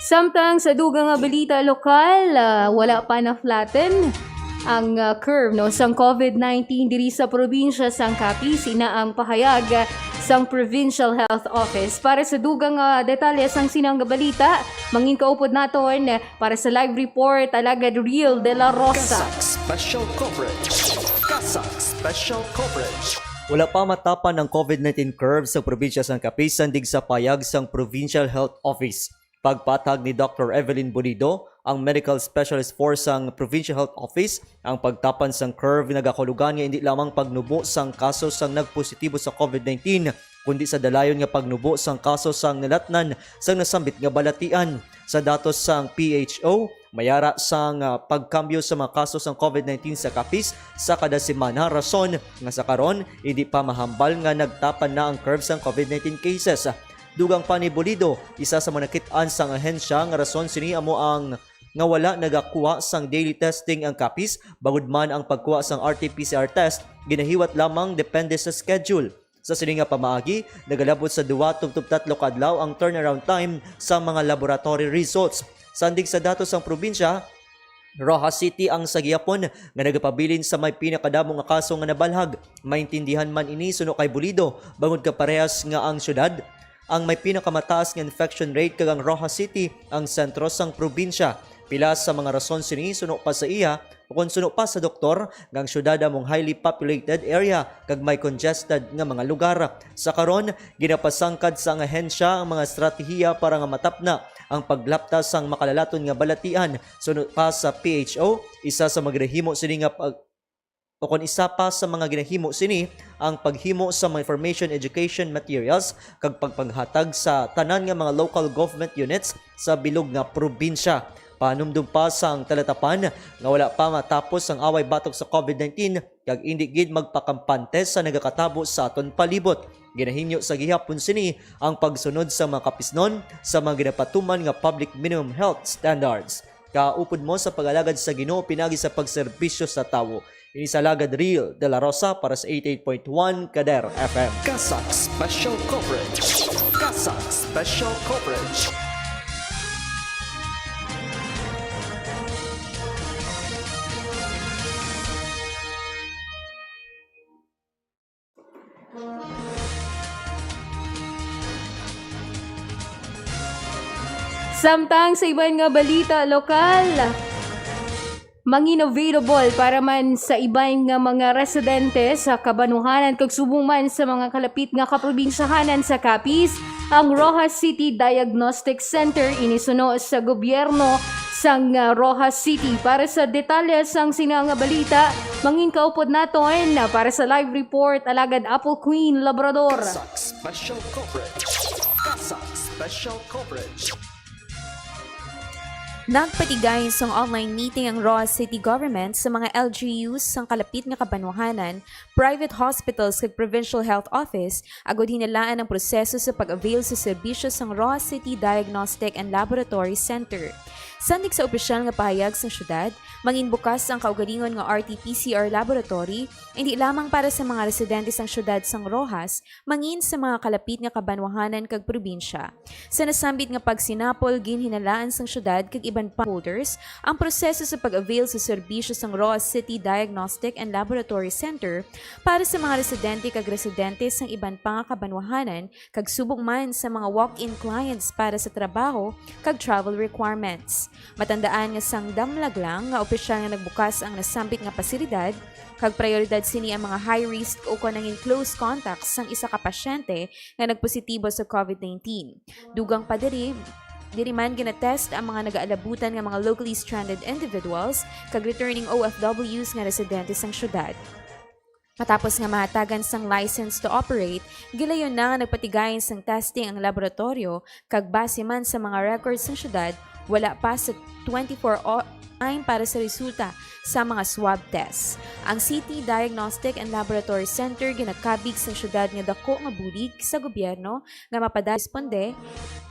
Samtang sa dugang nga balita lokal, wala pa na flatten ang curve no sang COVID-19 diri sa probinsya sang Capiz. Ina ang pahayag sang Provincial Health Office. Para sa dugang detalye sang sinang balita, mangin kaupod naton para sa live report Alagad Real de la Rosa.
Kasak Special Coverage. Kasak Special Coverage.
Wala pa matapan ang COVID-19 curve sa probinsya sang Capiz sandig sa payag sang Provincial Health Office. Pagpatag ni Dr. Evelyn Bonido, ang medical specialist for sang Provincial Health Office, ang pagtapan sang curve nagakulugan nga hindi lamang pagnubo sang kaso sang nagpositibo sa COVID-19, kundi sa dalayon nga pagnubo sang kaso sang nalatnan sang nasambit nga balatian. Sa datos sang PHO, mayara sang pagkambyo sa mga kaso sang COVID-19 sa Capiz sa kada semana, rason nga sa karon hindi pa mahambal nga nagtapan na ang curve sang COVID-19 cases. Dugang pa ni Bolido, isa sa manakitaan sang ahensya nga rason sini amo ang nga wala nagakuha sang daily testing ang Capiz, bagud man ang pagkuha sang RT-PCR test ginahiwat lamang depende sa schedule. Sa sini nga pamaagi, nagalabot sa 2-3 kadlaw ang turnaround time sa mga laboratory results. Sandig sa datos sang probinsya, Rojas City ang sagyapon nga nagapabilin sa may pinakadamong nga kaso nga nabalhag. Maintindihan man ini suno kay Bolido, bangod ka parehas nga ang syudad ang may pinakamataas nga infection rate kag ang Rojas City ang sentro sang probinsya. Pila sa mga rason sini suno pa sa iya ukon suno pa sa doktor nga ang syudad among highly populated area kag may congested nga mga lugar. Sa karon ginapasangkad sa ahensya ang mga estratehiya para nga matapna ang paglaptas sang makalalaton nga balatian. Suno pa sa PHO, isa sa magrehimo sini nga isa pa sa mga ginahimo sini ang paghimo sa mga information education materials kag pagpanghatag sa tanan nga mga local government units sa bilog nga probinsya. Panumdum pa sang talatapan nga wala pa matapos ang away batok sa COVID-19 kag indi gid magpakampante sa nagakatabo sa aton palibot. Ginahinyo sa gihapon sini ang pagsunod sa mga kapisnon sa mga ginapatuman nga public minimum health standards. Kaupod mo sa pag-alagad sa Ginoo pinagi sa pagserbisyo sa tawo. Ini sa Alagad Real de la Rosa para sa 88.1 Kader FM.
Kasak Special Coverage. Kasak Special Coverage.
Samtang sa ibang nga balita lokal, available para man sa ibang nga mga residente sa Kabanuhanan kag subong man sa mga kalapit nga kaprobinsyahanan sa Capiz, ang Rojas City Diagnostic Center inisuno sa gobyerno sang Rojas City. Para sa detalye sang sinanga balita, mangin kaupod naton para sa live report alagad Apple Queen Labrador.
Kasak Special Coverage. Kasak Special Coverage.
Nagpatigayon sa online meeting ang Rojas City Government sa mga LGUs sang kalapit nga Kabanuhanan, private hospitals kag Provincial Health Office agud hinalaan ang proseso sa pag-avail sa serbisyo sang Rojas City Diagnostic and Laboratory Center. Sandig sa opisyal nga pahayag sa syudad, manginbukas ang kaugalingon nga RT-PCR laboratory hindi lamang para sa mga residente sang syudad sang Rojas, mangin sa mga kalapit nga Kabanuhanan kag probinsya. Sa nasambit nga pagsinapol ginhinalaan sang syudad kag iban pa holders ang proseso sa pag-avail sa serbisyo sang Rojas City Diagnostic and Laboratory Center para sa mga residente sang iban pa nga Kabanuhanan kag subok man sa mga walk-in clients para sa trabaho kag travel requirements. Matandaan nga sang damlag lang nga opisyal nga nagbukas ang nasambit nga pasilidad kag prioridad sini ang mga high risk o kanangin close contacts sang isa ka pasyente nga nagpositibo sa COVID-19. Dugang pa diri man ginatest ang mga nagaalabutan nga mga locally stranded individuals kag returning OFWs nga residente sang syudad. Matapos nga mahatagan sang license to operate, gilayon na nga nagpatigayon sang testing ang laboratorio kag base man sa mga records ng syudad, wala pa sa 24 time para sa resulta sa mga swab tests. Ang City Diagnostic and Laboratory Center ginakabig sa syudad nga dako nga bulig sa gobyerno nga mapadresponde,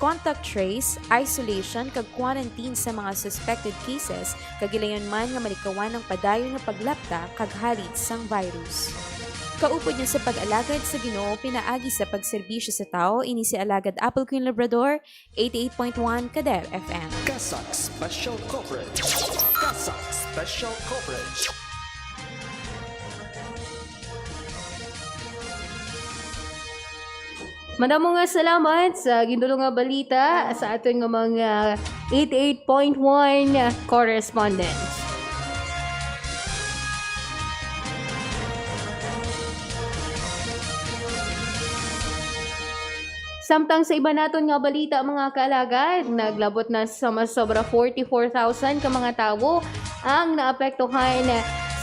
contact trace, isolation kag quarantine sa mga suspected cases kag gilayon man nga malikawan ng padayon nga paglapta kag halit sang virus. Kaupod niya sa pag-alagad sa Ginoo pinaagi sa pagserbisyo sa tao ini si alagad Apple Queen Labrador 88.1 Kader FM.
Kasak Special Coverage. Kasak Special Coverage.
Madamo nga salamat sa gindulo nga balita sa aton nga mga 88.1 correspondents. Samtang sa iba naton nga balita mga kaalagad, naglabot na sa mas sobra 44,000 ka mga tawo ang naapektuhan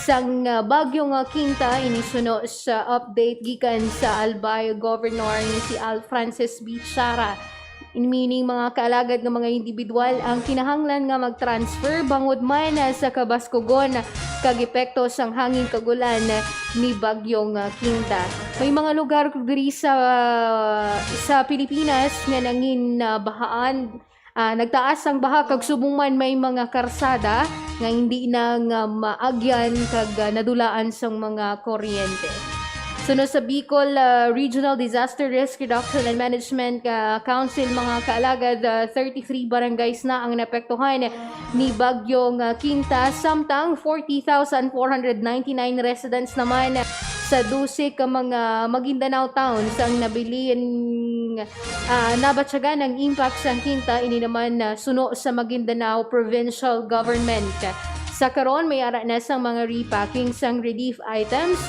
sang bagyo nga Quinta inisuno sa update gikan sa Albay Governor ni si Al Francis Bichara. Meaning mga kaalagad ng mga individual ang kinahanglan nga mag-transfer bangod man sa kabaskugon kag epekto sang hangin kagulan ni bagyong Quinta. May mga lugar diri sa Pilipinas nga nangin bahaan. Nagtaas ang baha kag subong man may mga karsada nga hindi na nga maagyan kag nadulaan sang mga kuryente. Sunod sa Bicol Regional Disaster Risk Reduction and Management Council, mga kaalagad, 33 barangays na ang napektuhan ni bagyong Quinta, samtang 40,499 residents naman sa 12 ka mga Maguindanao towns ang nabilin nabatyagan ng impact sa Quinta. Ini naman suno sa Maguindanao Provincial Government. Sa karon may ara na sang mga repacking sang relief items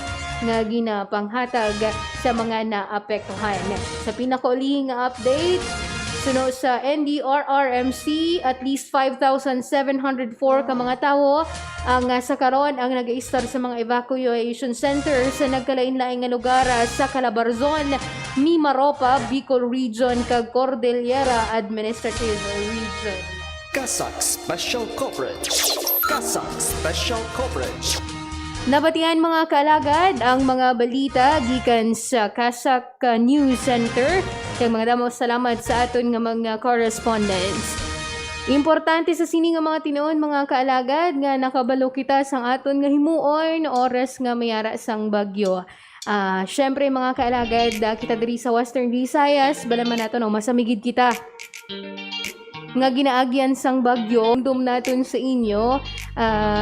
nga ginapanghatag sa mga naapektuhan. Sa pinakaulihing update, suno sa NDRRMC, at least 5,704 ka mga tawo ang sa karon ang nag-i-start sa mga evacuation center sa nagkalain-laing nga lugar sa Calabarzon, Mimaropa, Bicol Region kag Cordillera Administrative Region.
Kasak Special Coverage. Kasak Special Coverage.
Nabatian mga kaalagad ang mga balita gikan sa Kasak News Center. Kaya mga damo salamat sa aton nga mga correspondents. Importante sa sini nga mga tinuon mga kaalagad nga nakabalo kita sang aton nga himuon oras nga mayara sang bagyo. Syempre mga kaalagad, kita diri sa Western Visayas, balaman nato no masamigid kita nga ginaagyan sang bagyo. Dum naton sa inyo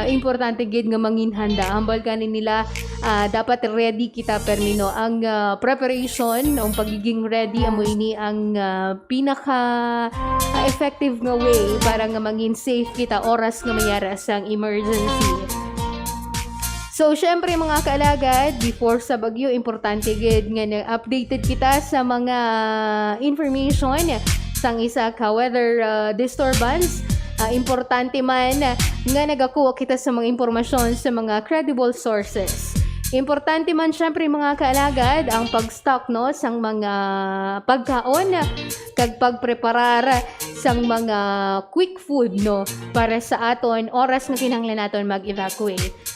importante gid nga mangin handa. Hambal kanin nila dapat ready kita permino. Ang preparation, ang pagiging ready amo ini ang pinaka effective nga way para nga mangin safe kita oras nga mayara sang emergency. So, syempre mga kaalagad, before sa bagyo, importante gid nga updated kita sa mga information sang isa ka weather disturbance. Importante man nga nagakuha kita sa mga impormasyon sa mga credible sources. Importante man syempre mga kaalagad ang pag-stock no sang mga pagkaon kag pagpreparar sang mga quick food no para sa aton oras nga kinahanglan naton mag-evacuate.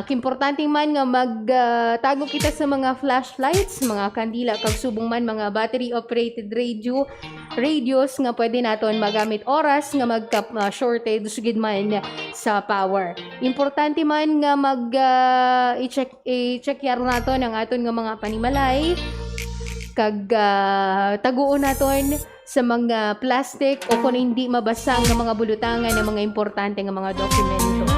Kimportante man nga magtago kita sa mga flashlights, mga kandila, kag subong man mga battery-operated radios nga pwede naton magamit oras nga magka-shortage gid man sa power. Importante man nga i-check yaro naton ang aton nga mga panimalay, kag taguon naton sa mga plastic o kung hindi mabasa nga mga bulutangan ng mga importante nga mga dokumento.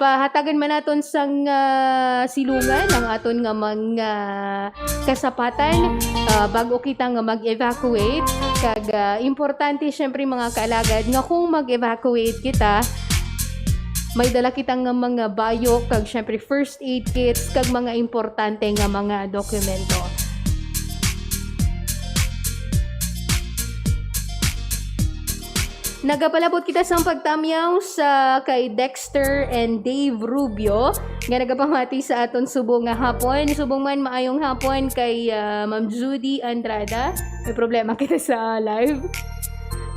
Pahatagan man naton sang silungan ang aton nga mga kasapatan bago kita nga mag-evacuate. Kag importante syempre mga kaalagad nga kung mag-evacuate kita, may dala kitang nga mga bayo kag syempre first aid kits kag mga importante nga mga dokumento. Nagapalabot kita sa pagtamyaw sa kay Dexter and Dave Rubio nga nagapamati sa aton subong nga hapon. Subong man maayong hapon kay Ma'am Judy Andrada. May problema kita sa live.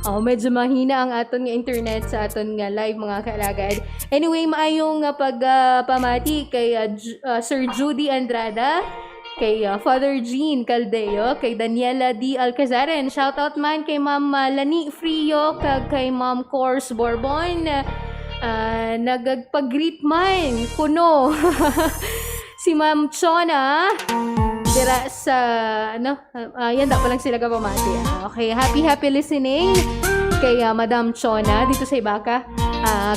Medyo mahina ang aton nga internet sa aton nga live mga kaalagad. Anyway, maayong pagpamati kay Sir Judy Andrada, kay Father Jean Caldeo, kay Daniela D. Alcazaren. Shoutout man kay Ma'am Lani Frio, kag kay Ma'am Cors Borbon. Nagagpag-greet man kuno si Ma'am Chona dira sa yan da pa lang sila kapamati. Okay, happy listening kay Madam Chona dito sa Ibaka.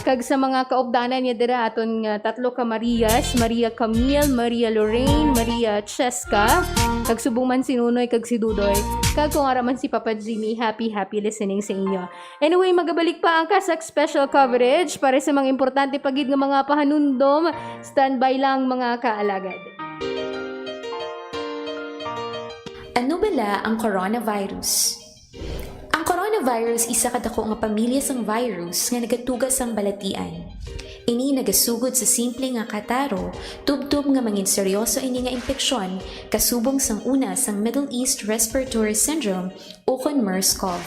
Kag sa mga kaugdanan niya dira aton tatlo ka Marias, Maria Camille, Maria Lorraine, Maria Cheska, kag subong man si Nunoy kag si Dudoy, kag kung araman si Papa Jimmy, happy listening sa inyo. Anyway, magabalik pa ang Kasak special coverage para sa mga importante pagid nga mga pahanundom. Standby lang mga kaalagad.
Ano bala ang coronavirus? Ang coronavirus isa kadako nga pamilya sang virus nga nagatugas sang balatian. Ini nagasugod sa simple nga kataro, tubtob nga mangin seryoso ini nga impeksyon kasubong sang una sang Middle East Respiratory Syndrome ukon MERS-CoV,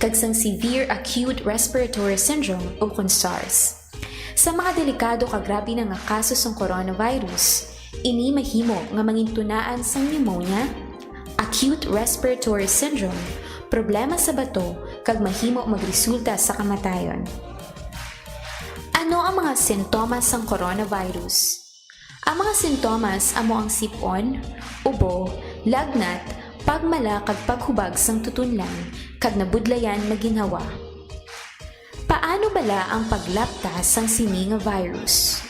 kag sang Severe Acute Respiratory Syndrome ukon SARS. Sa mga delikado kag grabe na nga kaso sang coronavirus, ini mahimo nga mangin tunaan sang pneumonia, acute respiratory syndrome, problema sa bato, kag mahimo magresulta sa kamatayon. Ano ang mga sintomas ng coronavirus? Ang mga sintomas amo ang sipon, ubo, lagnat, pagmala kag paghubag sang tutunlan, kag nabudlayan maginhawa. Paano bala ang paglaptas sang sini nga virus?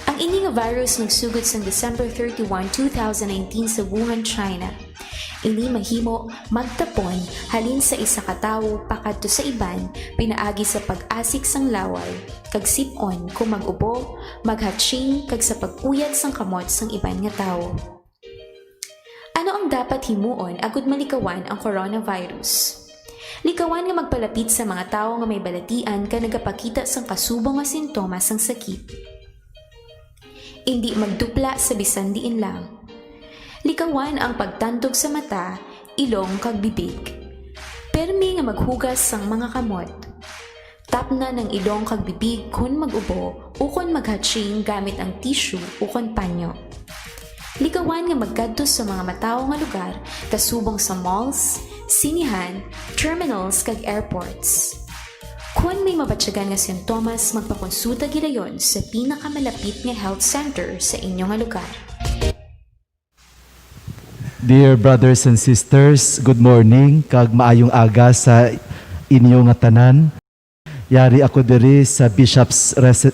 Ang ini nga virus nagsugod sang December 31, 2019 sa Wuhan, China. Ini mahimo magtapon halin sa isa ka tawo pakadto sa iban pinaagi sa pag-asik sang laway, kag sip-on kung mag-ubo, maghatching kag sa pag-uyat sang kamot sang iban nga tawo. Ano ang dapat himuon agud malikawan ang coronavirus? Likawan nga magpalapit sa mga tawo nga may balatian ka nagapakita sang kasubong nga sintomas sang sakit. Hindi magdupla sa bisan diin lang. Likawan ang pagtandog sa mata, ilong kag bibig. Permi nga maghugas sang mga kamot. Tapna ng ilong kag bibig kun mag-ubo ukon maghatching gamit ang tissue ukon panyo. Likawan nga magkadto sa mga matawo nga lugar kasubong sa malls, sinihan, terminals kag airports. Kung may mabatyagan nga sintomas, magpakonsulta gidayon sa pinakamalapit nga health center sa inyong nga lugar.
Dear brothers and sisters, good morning kag maayong aga sa inyo nga tanan. Yari ako diri sa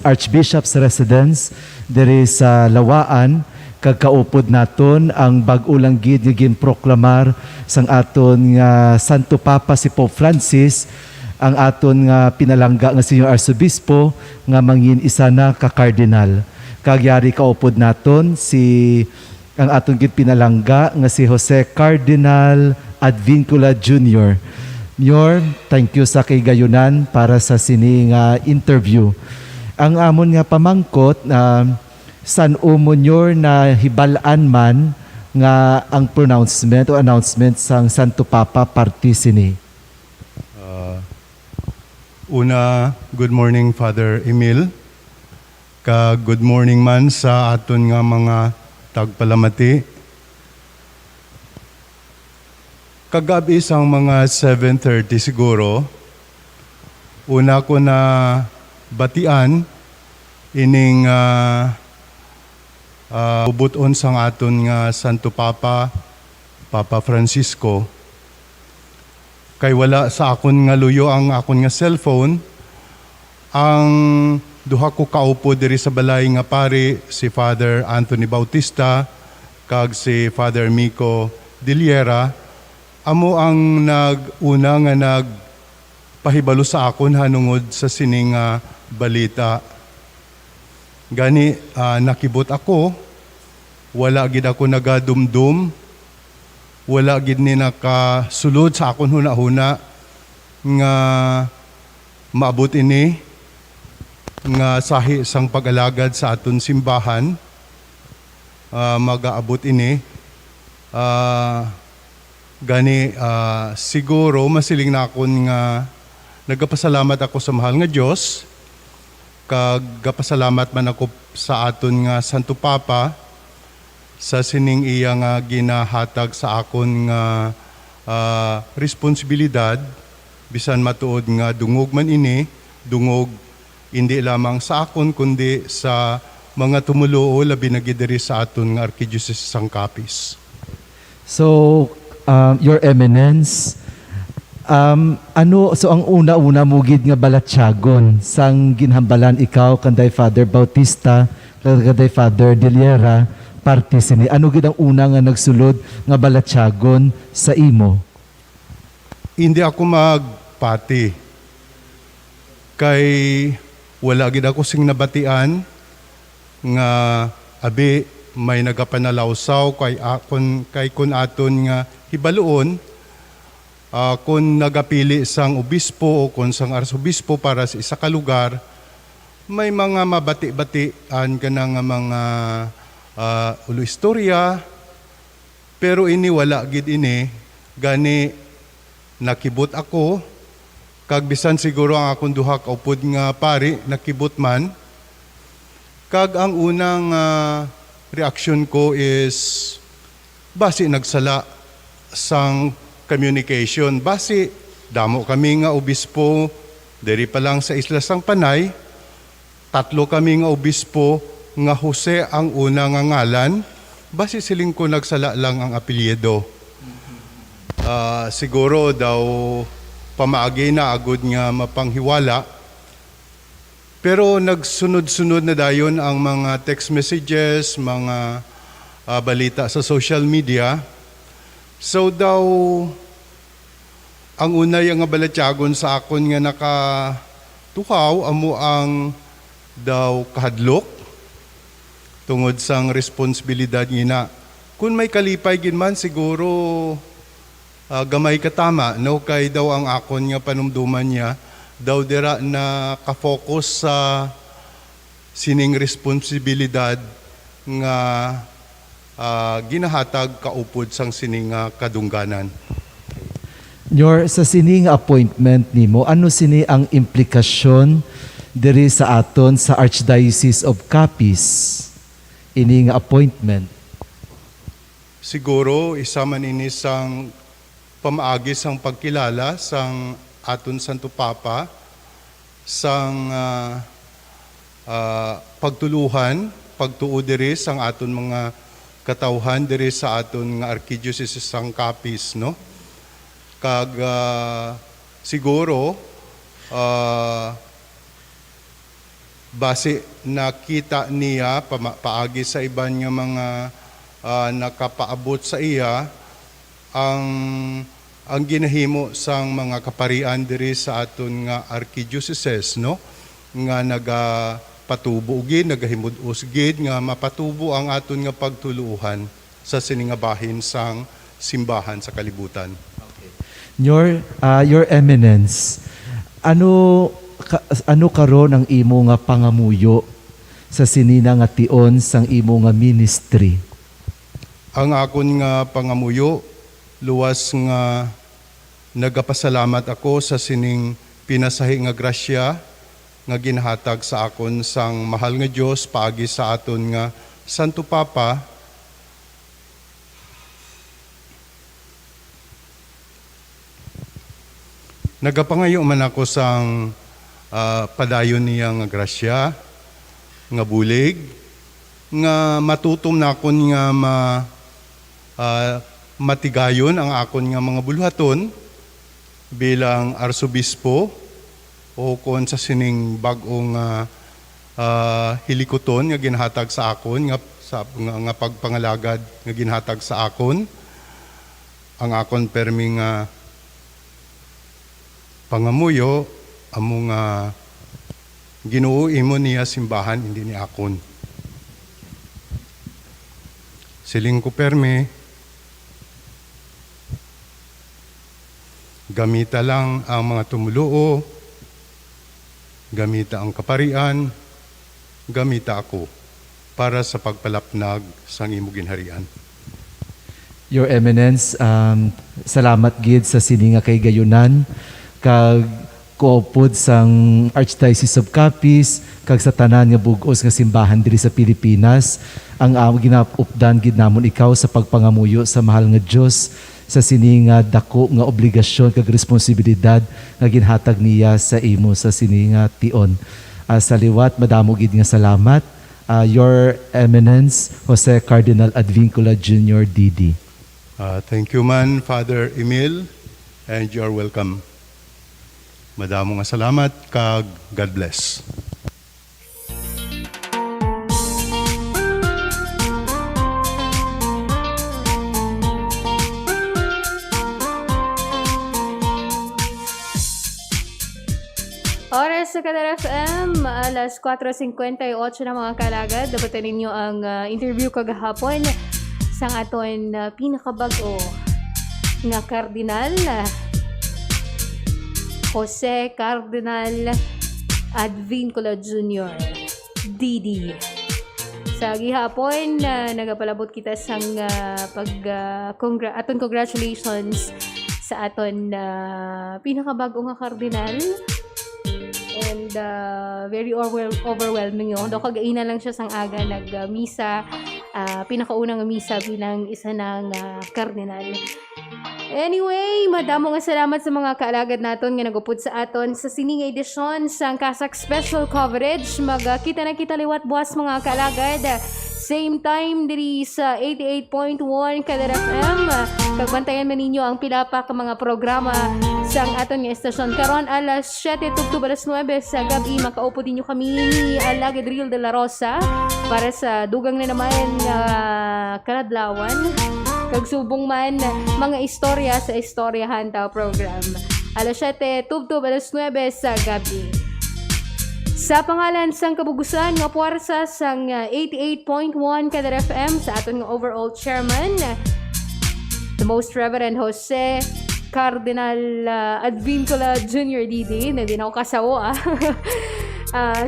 Archbishop's Residence diri sa Lawaan, kag kaupod naton ang bag-ulang gid nga ginproklamar sang aton nga Santo Papa si Pope Francis, ang aton nga pinalangga nga Senior Arsobispo nga mangin isa na ka Cardinal. Kag yari kaupod naton ang aton gid pinalangga nga si Jose Cardinal Advincula Jr. Mayor, thank you sa kay gayunan para sa sini nga interview. Ang amon nga pamangkot san umonyor na hibalaan man nga ang pronouncement o announcement sang Santo Papa party sini.
Una, good morning Father Emil. Good morning man sa aton nga mga tagpalamati. Kagabi isang mga 7:30 siguro, una ko na batian ining bubuton sang aton nga Santo Papa, Papa Francisco. Kay wala sa akon nga luyo ang akon nga cellphone, ang duha ko kaupo diri sa balay nga pari, si Father Anthony Bautista, kag si Father Mico Diliera, amo ang una nga nagpahibalo sa akon hanungod sa sining balita. Gani nakibot ako, wala gid ako nagadumdum, wala gid ni nakasulod sa akon huna-huna nga maabot ini nga sahi sang pag-alagad sa aton simbahan, mag-aabot ini. Gani siguro masiling na akon nga nagapasalamat ako sa mahal nga Dios, kag gapasalamat man ako sa aton nga Santo Papa sa sining iya nga ginahatag sa akon nga responsibilidad, bisan matuod nga dungog man ini, dungog hindi lamang sa akon kundi sa mga tumuluo labi na gidiri sa aton nga Archdiocese sang Capiz.
So, Your Eminence, so ang una-una mugid nga balatyagon sang ginhambalan ikaw kanday Father Bautista, kanday Father Diliera, party sini. Ano gid ang una nga nagsulod nga balatyagon sa imo?
Hindi ako magpati. Kay wala gid ako sing nabatian nga abi may nagapanalawsaw kay kun aton nga hibaluon, kung nagapili sang obispo o kung sang arsobispo para sa isa ka lugar, may mga mabati-batian ka na nga mga ulo istorya, pero ini wala gid ini, gani nakibot ako, kag bisan siguro ang akong duha ka upod nga pari, nakibot man, kag ang unang reaksyon ko is, basi nagsala sang communication. Basi, damo kami nga obispo, diri pa lang sa Isla Sang Panay, 3 kami nga obispo, nga Jose ang una nga ngalan, basi siling ko nagsala lang ang apelyido. Siguro daw pamaagi na agud nga mapanghiwala, pero nagsunod-sunod na dayon ang mga text messages, mga balita sa social media. So daw, ang una yung nga balatyagon sa akon nga nakatuhaw, amo ang daw kahadlok, tungod sang responsibilidad ngina. Kung may kalipay ginman, siguro gamay katama, no? Kay daw ang akon nga panumduman niya, daw dira na ka-focus sa sining responsibilidad nga ginahatag kaupod sang sining kadungganan.
Sa sining appointment nimo, ano sini ang implikasyon diri sa aton sa Archdiocese of Capiz ini nga appointment?
Siguro isa man ini sang pamaagi sang pagkilala sang aton Santo Papa, sang pagtuluhan, pagtuo diri sang aton mga katawhan diri sa aton nga Archdiocese sang Capiz, no? Kag siguro, base nakita niya paagi sa iban nga mga nakapaabot sa iya ang ginahimo sang mga kaparian diri sa aton nga archdiocese, no, nga nagapatubo gid, nagahimud-os gid nga mapatubo ang aton nga pagtuluhan sa sining nga bahin sang simbahan sa kalibutan.
Your Eminence, ano karon ang imo nga pangamuyo sa sinina nga tion sang imo nga ministry?
Ang akon nga pangamuyo, luwas nga nagapasalamat ako sa sining pinasahi nga grasya nga ginhatag sa akon sang mahal nga Dios paagi sa aton nga Santo Papa. Nagapangayo man ako sang padayon niya nga grasya, nga bulig, nga matutom na akon nga matigayon ang akon nga mga buluhaton bilang arsobispo o kon sa sining bag-ong hilikoton nga ginhatag sa akon nga pagpangalagad nga ginhatag sa akon ang akon permi nga pangamuyo amo nga Ginoo imo niya simbahan hindi ni akon. Siling ko permi gamita lang ang mga tumuluo, gamita ang kaparian, gamita ako para sa pagpalapnag sang imo ginharian.
Your Eminence, salamat gid sa sininga kay gayunan kag koopod sang Archdiocese of Capiz kag sa tanan nga bug-os nga simbahan diri sa Pilipinas. Ang ginapupdan gid namon ikaw sa pagpangamuyo sa mahal nga Dios sa sininga dako nga obligasyon kag responsibilidad nga ginhatag niya sa imo sa sininga tion. Sa liwat madamo gid nga salamat. Your Eminence Jose Cardinal Advincula Jr. DD.
Thank you man, Father Emil, and you are welcome. Madamo nga salamat kag God bless.
Oras sa Kadar FM, alas 4:58 na mga kalagad. Dapat ninyo ang interview kagahapon sang aton pinakabago nga Kardinal Jose Cardinal Advincula Jr. DD. Sa gihapon, nagapalabot kita sang aton congratulations sa aton pinakabago nga Kardinal. And very overwhelming yun. Daw kagaina lang siya sang aga nag-misa, pinakaunang misa bilang isa ng kardinal. Anyway, madamo nga salamat sa mga kaalagad naton nga nagupod sa aton sa sining edisyon sang Kasak Special Coverage. Magkita na kita liwat buwas mga kaalagad. Same time diri sa 88.1 Kadar FM. Kagbantayan man ninyo ang pila pa ka mga programa sang aton nga estasyon. Karon alas 7 tugtub alas 9 sa gabi makaupo dinyo kami ni Alagad Real de la Rosa para sa dugang na naman kaladlawan. Kagsubong man mga istorya sa Istoryahan Tao program. Alas 7 tugtub alas 9 sa gabi. Sa pangalan sang kabugusan nga puwersa sang 88.1 Kadar FM sa aton nga overall chairman, the Most Reverend Jose Cardinal Advincula Jr. DD, na di na ako kasawa.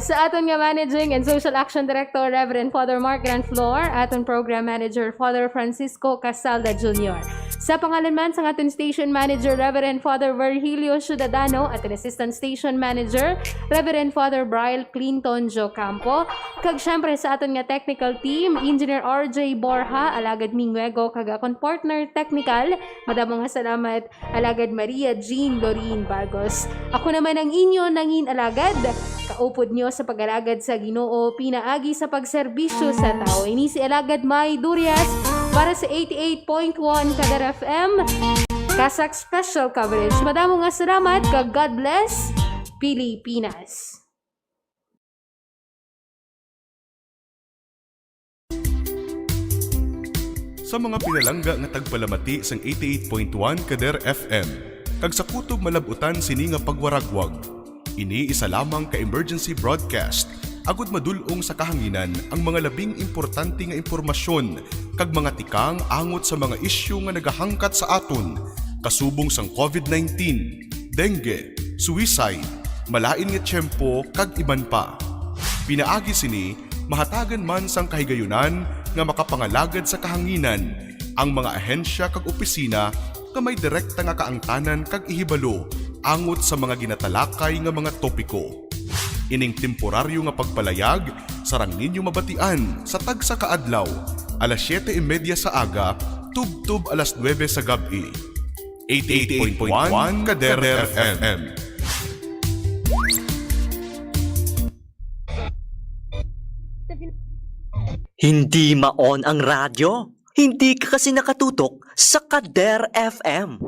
Sa aton nga Managing and Social Action Director, Reverend Father Mark Granflor, aton Program Manager, Father Francisco Casalda Jr. Sa pangalan man sa aton Station Manager, Reverend Father Virgilio Ciudadano, aton Assistant Station Manager, Reverend Father Brian Clinton Jocampo, kag syempre sa aton nga Technical Team, Engineer RJ Borja, Alagad Mingwego, kag akon Partner Technical, madamo nga salamat, Alagad Maria Jean Lorin Bagos. Ako naman ang inyo nangin alagad, kaupod nyo sa pag-alagad sa Ginoo, pinaagi sa pagserbisyo sa tao. Ini si Alagad May Durias para sa 88.1 Kadar FM. Kasak special coverage. Madamo nga salamat kag God bless Pilipinas.
Sa mga pinalangga nga tagpalamati sang 88.1 Kader FM, kag sa kutob malabutan sini nga pagwaragwag. Ini isa lamang ka emergency broadcast agud madulong sa kahanginan ang mga labing importante nga impormasyon kag mga tikang angot sa mga isyu nga nagahangkat sa aton kasubong sang COVID-19, dengue, suicide, malain nga tiyempo kag iban pa. Pinaagi sini mahatagan man sang kahigayunan nga makapangalagad sa kahanginan ang mga ahensya kag opisina nga may direkta nga kaangtanan kag ihibalo angot sa mga ginatalakay nga mga topiko. Ining temporaryo nga pagpalayag sarang ninyo mabatian sa tagsa kaadlaw, alas 7:30 sa aga, tub-tub alas 9 sa gabi. 88.1 Kader FM.
Hindi maon ang radyo. Hindi ka kasi nakatutok sa Kader FM.